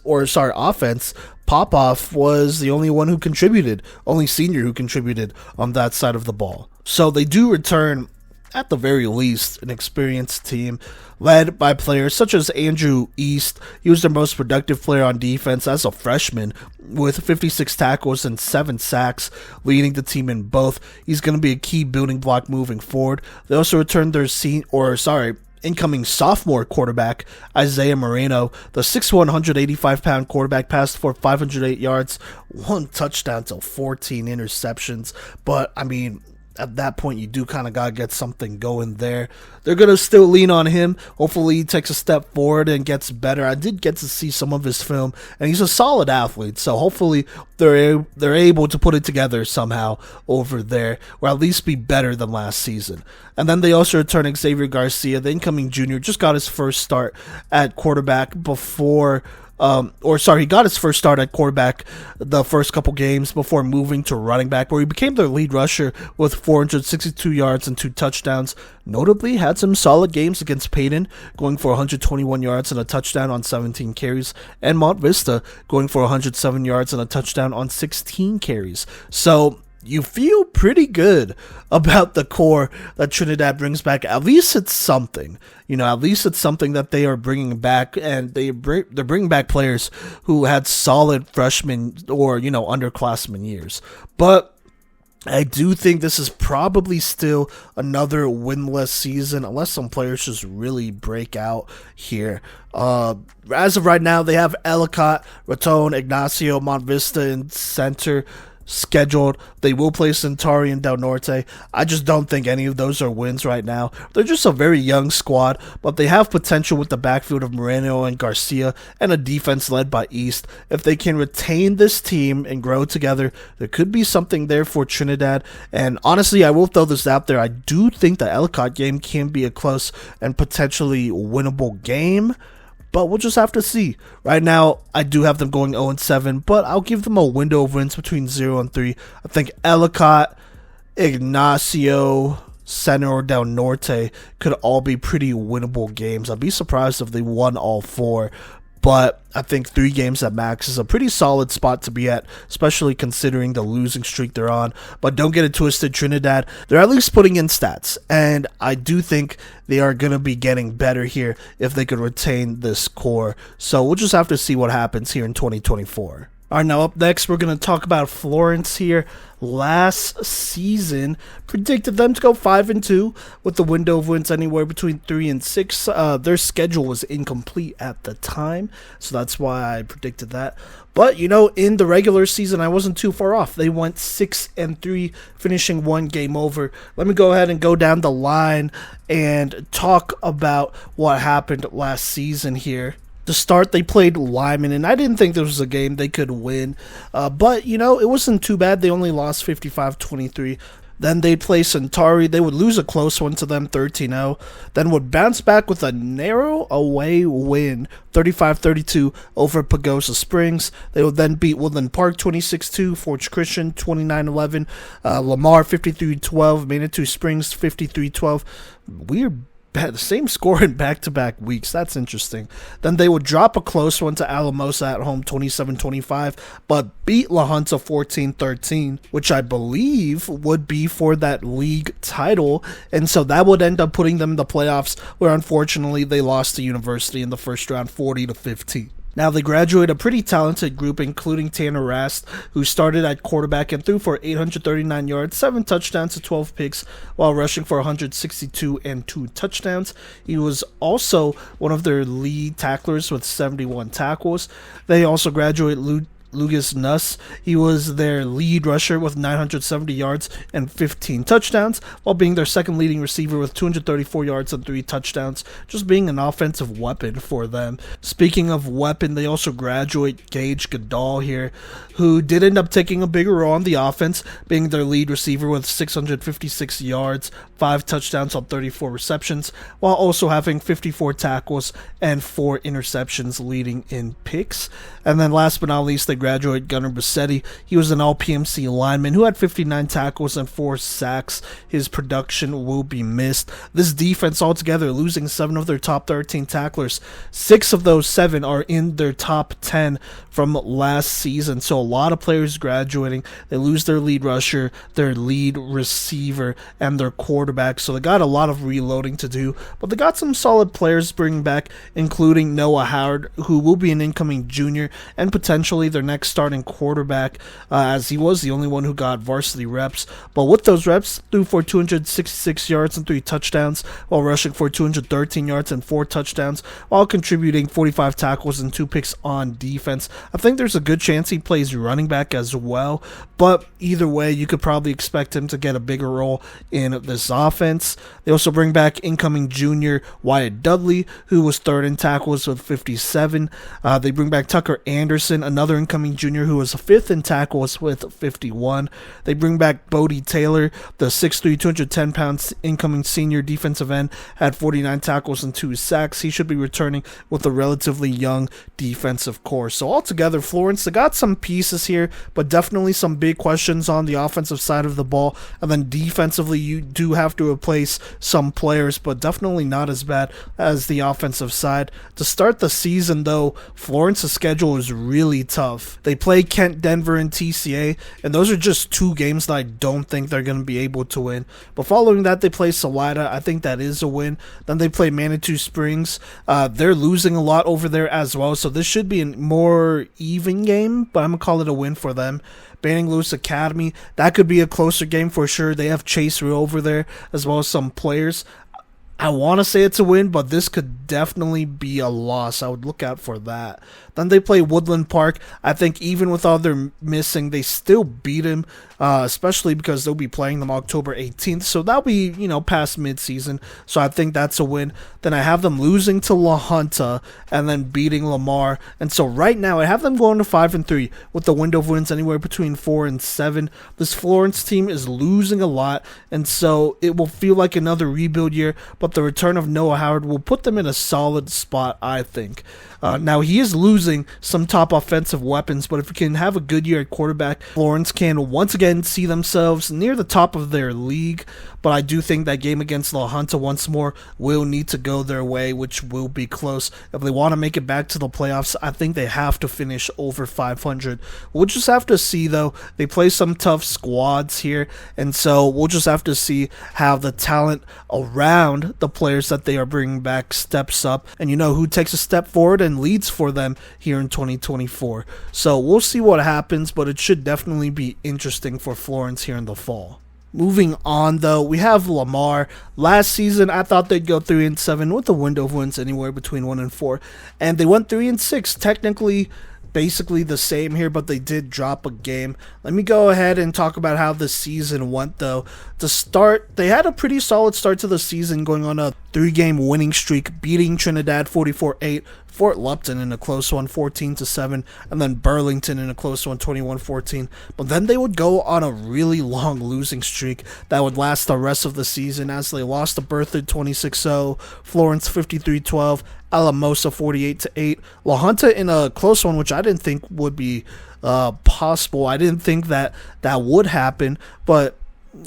Popoff was the only one who contributed, only senior who contributed on that side of the ball. So they do return at the very least, an experienced team led by players such as Andrew East. He was their most productive player on defense as a freshman with 56 tackles and 7 sacks, leading the team in both. He's going to be a key building block moving forward. They also returned their incoming sophomore quarterback, Isaiah Moreno. The 6'1", 185-pound quarterback passed for 508 yards, 1 touchdown to 14 interceptions. But, I mean, at that point, you do kind of got to get something going there. They're going to still lean on him. Hopefully, he takes a step forward and gets better. I did get to see some of his film, and he's a solid athlete. So hopefully, they're able to put it together somehow over there, or at least be better than last season. And then they also return Xavier Garcia, the incoming junior, just got his first start at quarterback he got his first start at quarterback the first couple games before moving to running back, where he became their lead rusher with 462 yards and 2 touchdowns. Notably, had some solid games against Peyton, going for 121 yards and a touchdown on 17 carries, and Buena Vista going for 107 yards and a touchdown on 16 carries. So you feel pretty good about the core that Trinidad brings back. At least it's something. At least it's something that they are bringing back, and they're bringing back players who had solid freshman or, underclassmen years. But I do think this is probably still another winless season unless some players just really break out here. As of right now, they have Ellicott, Raton, Ignacio, Buena Vista in center scheduled. They will play Centauri and Del Norte. I just don't think any of those are wins right now. They're just a very young squad, but they have potential with the backfield of Moreno and Garcia and a defense led by East. If they can retain this team and grow together, there could be something there for Trinidad. And honestly, I will throw this out there. I do think the Ellicott game can be a close and potentially winnable game, but we'll just have to see. Right now, I do have them going 0-7, but I'll give them a window of wins between 0 and 3. I think Ellicott, Ignacio, Center, or Del Norte could all be pretty winnable games. I'd be surprised if they won all 4. But I think 3 games at max is a pretty solid spot to be at, especially considering the losing streak they're on. But don't get it twisted, Trinidad, they're at least putting in stats. And I do think they are going to be getting better here if they could retain this core. So we'll just have to see what happens here in 2024. All right, now up next, we're going to talk about Florence here. Last season, predicted them to go 5-2 with the window of wins anywhere between 3 and 6. Their schedule was incomplete at the time, so that's why I predicted that. But, in the regular season, I wasn't too far off. They went 6-3, finishing 1 game over. Let me go ahead and go down the line and talk about what happened last season here. To start, they played Lyman, and I didn't think this was a game they could win. But, it wasn't too bad. They only lost 55-23. Then they'd play Centauri. They would lose a close one to them, 13-0. Then would bounce back with a narrow away win, 35-32 over Pagosa Springs. They would then beat Woodland Park 26-2, Fort Christian 29-11, Lamar 53-12, Manitou Springs 53-12. Weird. The same score in back-to-back weeks. That's interesting. Then they would drop a close one to Alamosa at home 27-25, but beat La Junta 14-13, which I believe would be for that league title. And so that would end up putting them in the playoffs, where unfortunately they lost to University in the first round 40-15. Now, they graduate a pretty talented group, including Tanner Rast, who started at quarterback and threw for 839 yards, 7 touchdowns to 12 picks, while rushing for 162 and 2 touchdowns. He was also one of their lead tacklers with 71 tackles. They also graduate Lucas Nuss. He was their lead rusher with 970 yards and 15 touchdowns, while being their second leading receiver with 234 yards and 3 touchdowns, just being an offensive weapon for them. Speaking of weapon, they also graduate Gage Goodall here, who did end up taking a bigger role on the offense, being their lead receiver with 656 yards, 5 touchdowns on 34 receptions, while also having 54 tackles and 4 interceptions, leading in picks. And then last but not least, they graduate Gunnar Bassetti. He was an all-PMC lineman who had 59 tackles and 4 sacks. His production will be missed. This defense altogether losing 7 of their top 13 tacklers. 6 of those 7 are in their top 10 from last season. So a lot of players graduating. They lose their lead rusher, their lead receiver, and their quarterback. So they got a lot of reloading to do, but they got some solid players bringing back, including Noah Howard, who will be an incoming junior and potentially their next starting quarterback, as he was the only one who got varsity reps. But with those reps, threw for 266 yards and 3 touchdowns, while rushing for 213 yards and 4 touchdowns, while contributing 45 tackles and 2 picks on defense. I think there's a good chance he plays running back as well, but either way, you could probably expect him to get a bigger role in this offense. They also bring back incoming junior Wyatt Dudley, who was 3rd in tackles with 57. They bring back Tucker Anderson, another incoming junior who was 5th in tackles with 51. They bring back Bodie Taylor, the 6'3", 210-pound incoming senior defensive end, had 49 tackles and 2 sacks. He should be returning with a relatively young defensive core. So altogether, Florence, they got some pieces here, but definitely some big questions on the offensive side of the ball. And then defensively, you do have to replace some players, but definitely not as bad as the offensive side. To start the season, though, Florence's schedule is really tough. They play Kent, Denver, and TCA, and those are just 2 games that I don't think they're going to be able to win. But following that, they play Salida. I think that is a win. Then they play Manitou Springs. They're losing a lot over there as well, so this should be a more even game, but I'm going to call it a win for them. Banning Lewis Academy, that could be a closer game for sure. They have Chase Real over there, as well as some players. I want to say it's a win, but this could definitely be a loss. I would look out for that. Then they play Woodland Park. I think even with all their missing, they still beat him, especially because they'll be playing them October 18th. So that'll be, past midseason. So I think that's a win. Then I have them losing to La Junta and then beating Lamar. And so right now I have them going to 5-3 with the window of wins anywhere between 4 and 7. This Florence team is losing a lot, and so it will feel like another rebuild year, but the return of Noah Howard will put them in a solid spot, I think. Now, he is losing some top offensive weapons, but if he can have a good year at quarterback, Florence can once again see themselves near the top of their league. But I do think that game against La Junta once more will need to go their way, which will be close. If they want to make it back to the playoffs, I think they have to finish over 500. We'll just have to see, though. They play some tough squads here, and so we'll just have to see how the talent around the players that they are bringing back steps up, and who takes a step forward and leads for them here in 2024. So we'll see what happens, but it should definitely be interesting for Florence here in the fall. Moving on, though, we have Lamar. Last season, I thought they'd go 3-7 with a window of wins anywhere between 1 and 4, and they went 3-6. Technically, basically the same here, but they did drop a game. Let me go ahead and talk about how the season went, though. To start, they had a pretty solid start to the season, going on a 3-game winning streak, beating Trinidad 44-8, Fort Lupton in a close one 14-7, and then Burlington in a close one 21-14. But then they would go on a really long losing streak that would last the rest of the season, as they lost to Berthoud 26-0, Florence 53-12, Alamosa 48-8, La Junta in a close one, which I didn't think would be possible. I didn't think that would happen, but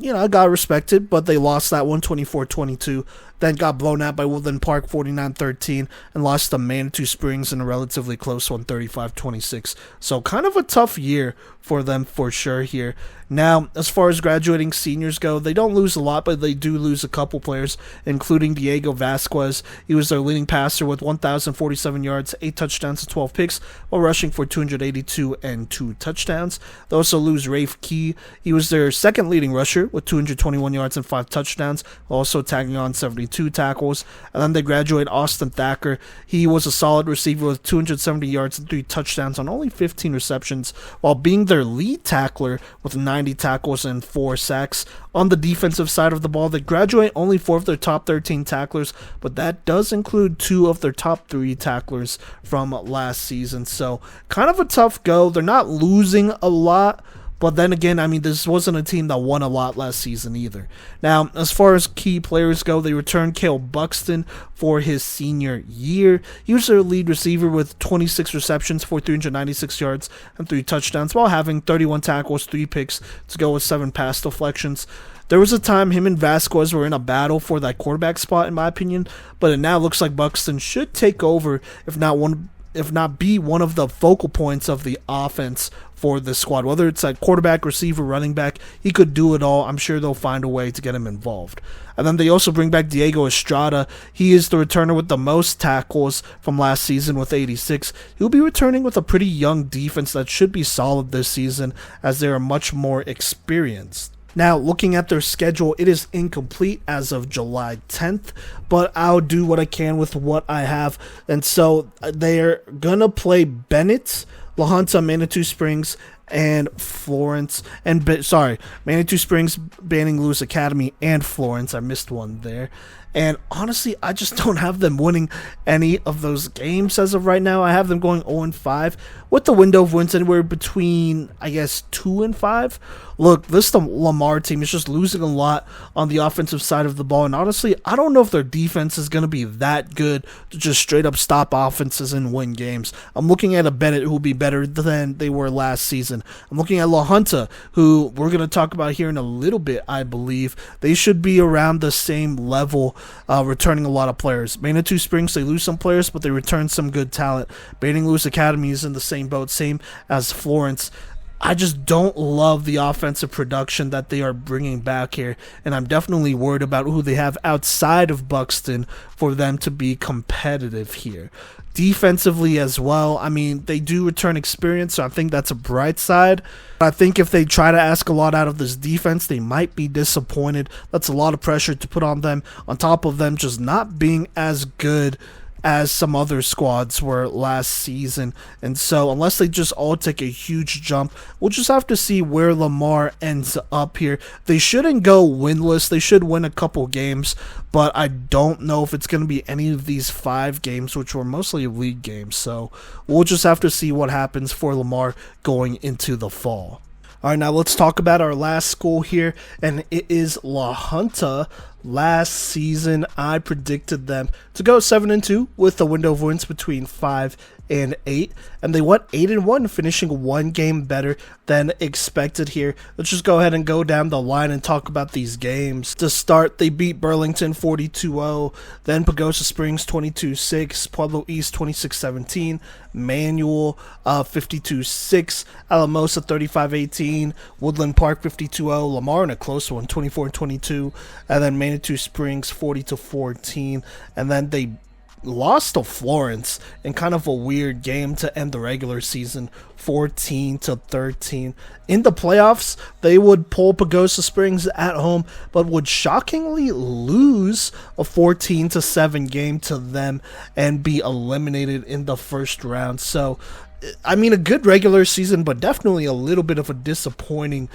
I got respected, but they lost that one 24-22. Then got blown out by Woodland Park 49-13 and lost to Manitou Springs in a relatively close one 35-26. So kind of a tough year for them for sure here. Now, as far as graduating seniors go, they don't lose a lot, but they do lose a couple players, including Diego Vasquez. He was their leading passer with 1,047 yards, 8 touchdowns, and 12 picks, while rushing for 282 and 2 touchdowns. They also lose Rafe Key. He was their second leading rusher with 221 yards and 5 touchdowns, also tagging on 72 tackles. And then they graduate Austin Thacker. He was a solid receiver with 270 yards and 3 touchdowns on only 15 receptions, while being their lead tackler with 90 tackles and 4 sacks. On the defensive side of the ball, they graduate only 4 of their top 13 tacklers, but that does include 2 of their top 3 tacklers from last season. So kind of a tough go. They're not losing a lot, But then again, I mean, this wasn't a team that won a lot last season either. Now, as far as key players go, they returned Cale Buxton for his senior year. He was their lead receiver with 26 receptions for 396 yards and 3 touchdowns, while having 31 tackles, 3 picks to go with 7 pass deflections. There was a time him and Vasquez were in a battle for that quarterback spot, in my opinion, but it now looks like Buxton should take over, if not be one of the focal points of the offense for the squad. Whether it's at quarterback, receiver, running back, he could do it all. I'm sure they'll find a way to get him involved. And then they also bring back Diego Estrada. He is the returner with the most tackles from last season with 86. He'll be returning with a pretty young defense that should be solid this season, as they are much more experienced. Now, looking at their schedule, it is incomplete as of July 10th, but I'll do what I can with what I have. And so they're going to play Bennett, La Junta, Manitou Springs, and Florence. Manitou Springs, Banning Lewis Academy, and Florence. I missed one there. And honestly, I just don't have them winning any of those games as of right now. I have them going 0-5 with the window of wins anywhere between, 2-5. Look, this Lamar team is just losing a lot on the offensive side of the ball. And honestly, I don't know if their defense is going to be that good to just straight up stop offenses and win games. I'm looking at a Bennett who will be better than they were last season. I'm looking at La Junta, who we're going to talk about here in a little bit, I believe. They should be around the same level, returning a lot of players. Manitou Springs, they lose some players, but they return some good talent. Banning Lewis Academy is in the same boat, same as Florence. I just don't love the offensive production that they are bringing back here, and I'm definitely worried about who they have outside of Buxton for them to be competitive here. Defensively as well, I mean, they do return experience, so I think that's a bright side. I think if they try to ask a lot out of this defense, they might be disappointed. That's a lot of pressure to put on them, on top of them just not being as good as some other squads were last season. And so unless they just all take a huge jump, we'll just have to see where Lamar ends up here. They shouldn't go winless. They should win a couple games, but I don't know if it's going to be any of these 5 games, which were mostly league games. So we'll just have to see what happens for Lamar going into the fall. All right, now let's talk about our last school here, and it is La Junta. Last season, I predicted them to go 7-2 with a window of wins between 5 and 8, and they went 8-1, finishing 1 game better than expected here. Let's just go ahead and go down the line and talk about these games. To start, they beat Burlington 42-0, then Pagosa Springs 22-6, Pueblo East 26-17, Manual 52-6, Alamosa 35-18, Woodland Park 52-0, Lamar in a close one 24-22, and then Manitou Springs 40-14, and then they lost to Florence in kind of a weird game to end the regular season, 14-13. In the playoffs, they would pull Pagosa Springs at home, but would shockingly lose a 14-7 game to them and be eliminated in the first round. So, I mean, a good regular season, but definitely a little bit of a disappointing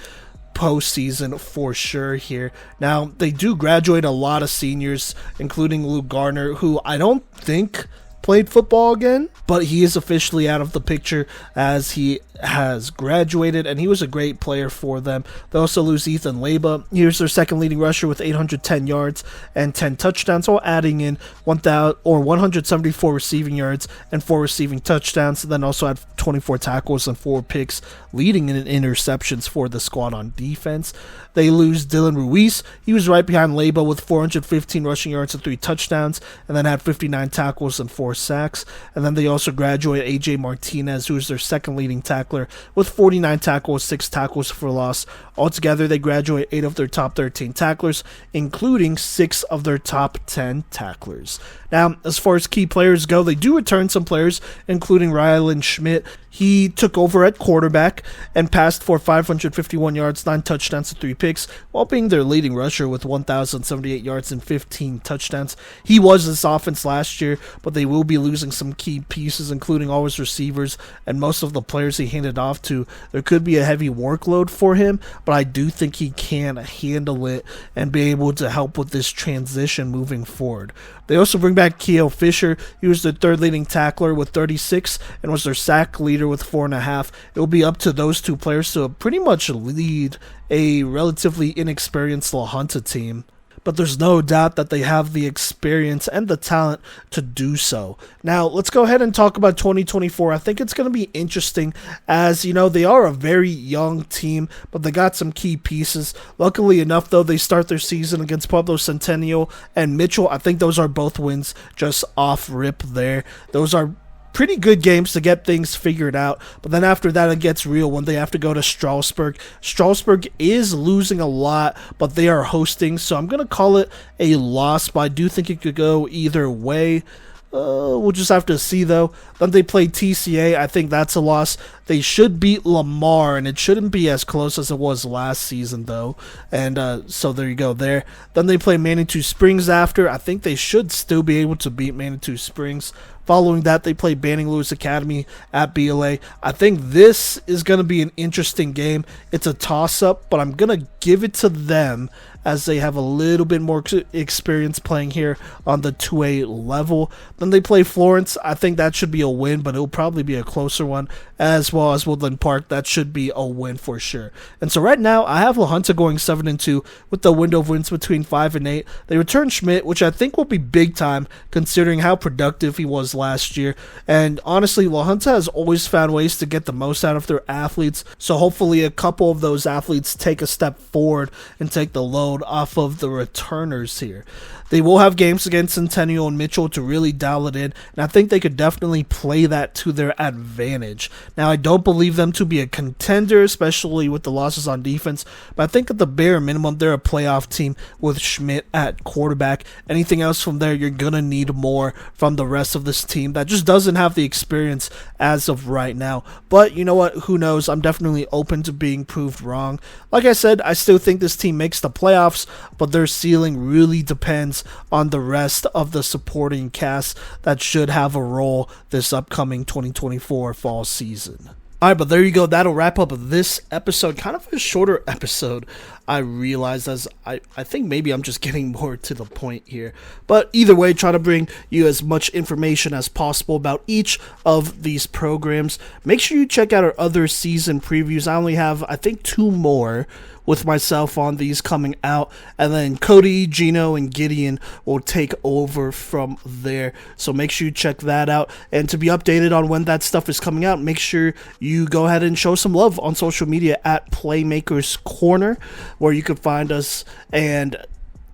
postseason for sure here. Now, they do graduate a lot of seniors, including Luke Garner, who I don't think played football again, but he is officially out of the picture as he has graduated, and he was a great player for them. They also lose Ethan Leba. Here's their second leading rusher with 810 yards and 10 touchdowns, while adding in 174 receiving yards and 4 receiving touchdowns. And then also had 24 tackles and 4 picks, leading in interceptions for the squad on defense. They lose Dylan Ruiz. He was right behind Leba with 415 rushing yards and 3 touchdowns, and then had 59 tackles and 4 sacks. And then they also graduate AJ Martinez, who is their second leading tackler, with 49 tackles, 6 tackles for loss. Altogether, they graduate 8 of their top 13 tacklers, including 6 of their top 10 tacklers. Now, as far as key players go, they do return some players, including Rylan Schmidt. He took over at quarterback and passed for 551 yards, 9 touchdowns, and 3 picks, while being their leading rusher with 1,078 yards and 15 touchdowns. He was this offense last year, but they will be losing some key pieces, including all his receivers and most of the players he handed off to. There could be a heavy workload for him, but I do think he can handle it and be able to help with this transition moving forward. They also bring back Keo Fisher. He was their third leading tackler with 36 and was their sack leader under with 4.5. It will be up to those two players to pretty much lead a relatively inexperienced La Junta team. But there's no doubt that they have the experience and the talent to do so. Now, let's go ahead and talk about 2024. I think it's going to be interesting as, they are a very young team, but they got some key pieces. Luckily enough, though, they start their season against Pueblo Centennial and Mitchell. I think those are both wins just off rip there. Those are pretty good games to get things figured out, but then after that it gets real when they have to go to Strasbourg. Strasbourg is losing a lot, but they are hosting, so I'm going to call it a loss, but I do think it could go either way. We'll just have to see, though. Then they play TCA. I think that's a loss. They should beat Lamar, and it shouldn't be as close as it was last season, though. And so there you go there. Then they play Manitou Springs after. I think they should still be able to beat Manitou Springs. Following that, they play Banning Lewis Academy at BLA. I think this is going to be an interesting game. It's a toss-up, but I'm going to give it to them as they have a little bit more experience playing here on the 2A level. Then they play Florence. I think that should be a win, but it'll probably be a closer one, as well as Woodland Park. That should be a win for sure. And so right now, I have La Junta going 7-2 with the window of wins between 5 and 8. They return Schmidt, which I think will be big time considering how productive he was last year. And honestly, La Junta has always found ways to get the most out of their athletes, so hopefully a couple of those athletes take a step forward and take the load off of the returners here. They will have games against Centennial and Mitchell to really dial it in, and I think they could definitely play that to their advantage. Now, I don't believe them to be a contender, especially with the losses on defense, but I think at the bare minimum, they're a playoff team with Schmidt at quarterback. Anything else from there, you're going to need more from the rest of this team that just doesn't have the experience as of right now. But you know what? Who knows? I'm definitely open to being proved wrong. Like I said, I still think this team makes the playoffs, but their ceiling really depends on the rest of the supporting cast that should have a role this upcoming 2024 fall season. Alright, but there you go. That'll wrap up this episode. Kind of a shorter episode, I realized, as I think maybe I'm just getting more to the point here. But either way, try to bring you as much information as possible about each of these programs. Make sure you check out our other season previews. I only have, I think, 2 more with myself on these coming out, and then Cody, Gino, and Gideon will take over from there. So make sure you check that out, and to be updated on when that stuff is coming out, make sure you go ahead and show some love on social media at Playmakers Corner, where you can find us and,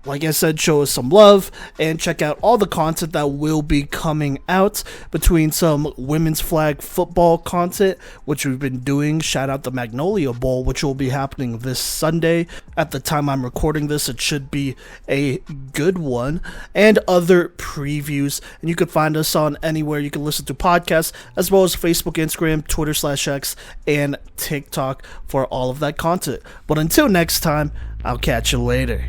like I said, show us some love and check out all the content that will be coming out between some women's flag football content, which we've been doing. Shout out the Magnolia Bowl, which will be happening this Sunday. At the time I'm recording this, it should be a good one, and other previews. And you can find us on anywhere you can listen to podcasts, as well as Facebook, Instagram, Twitter/X, and TikTok for all of that content. But until next time, I'll catch you later.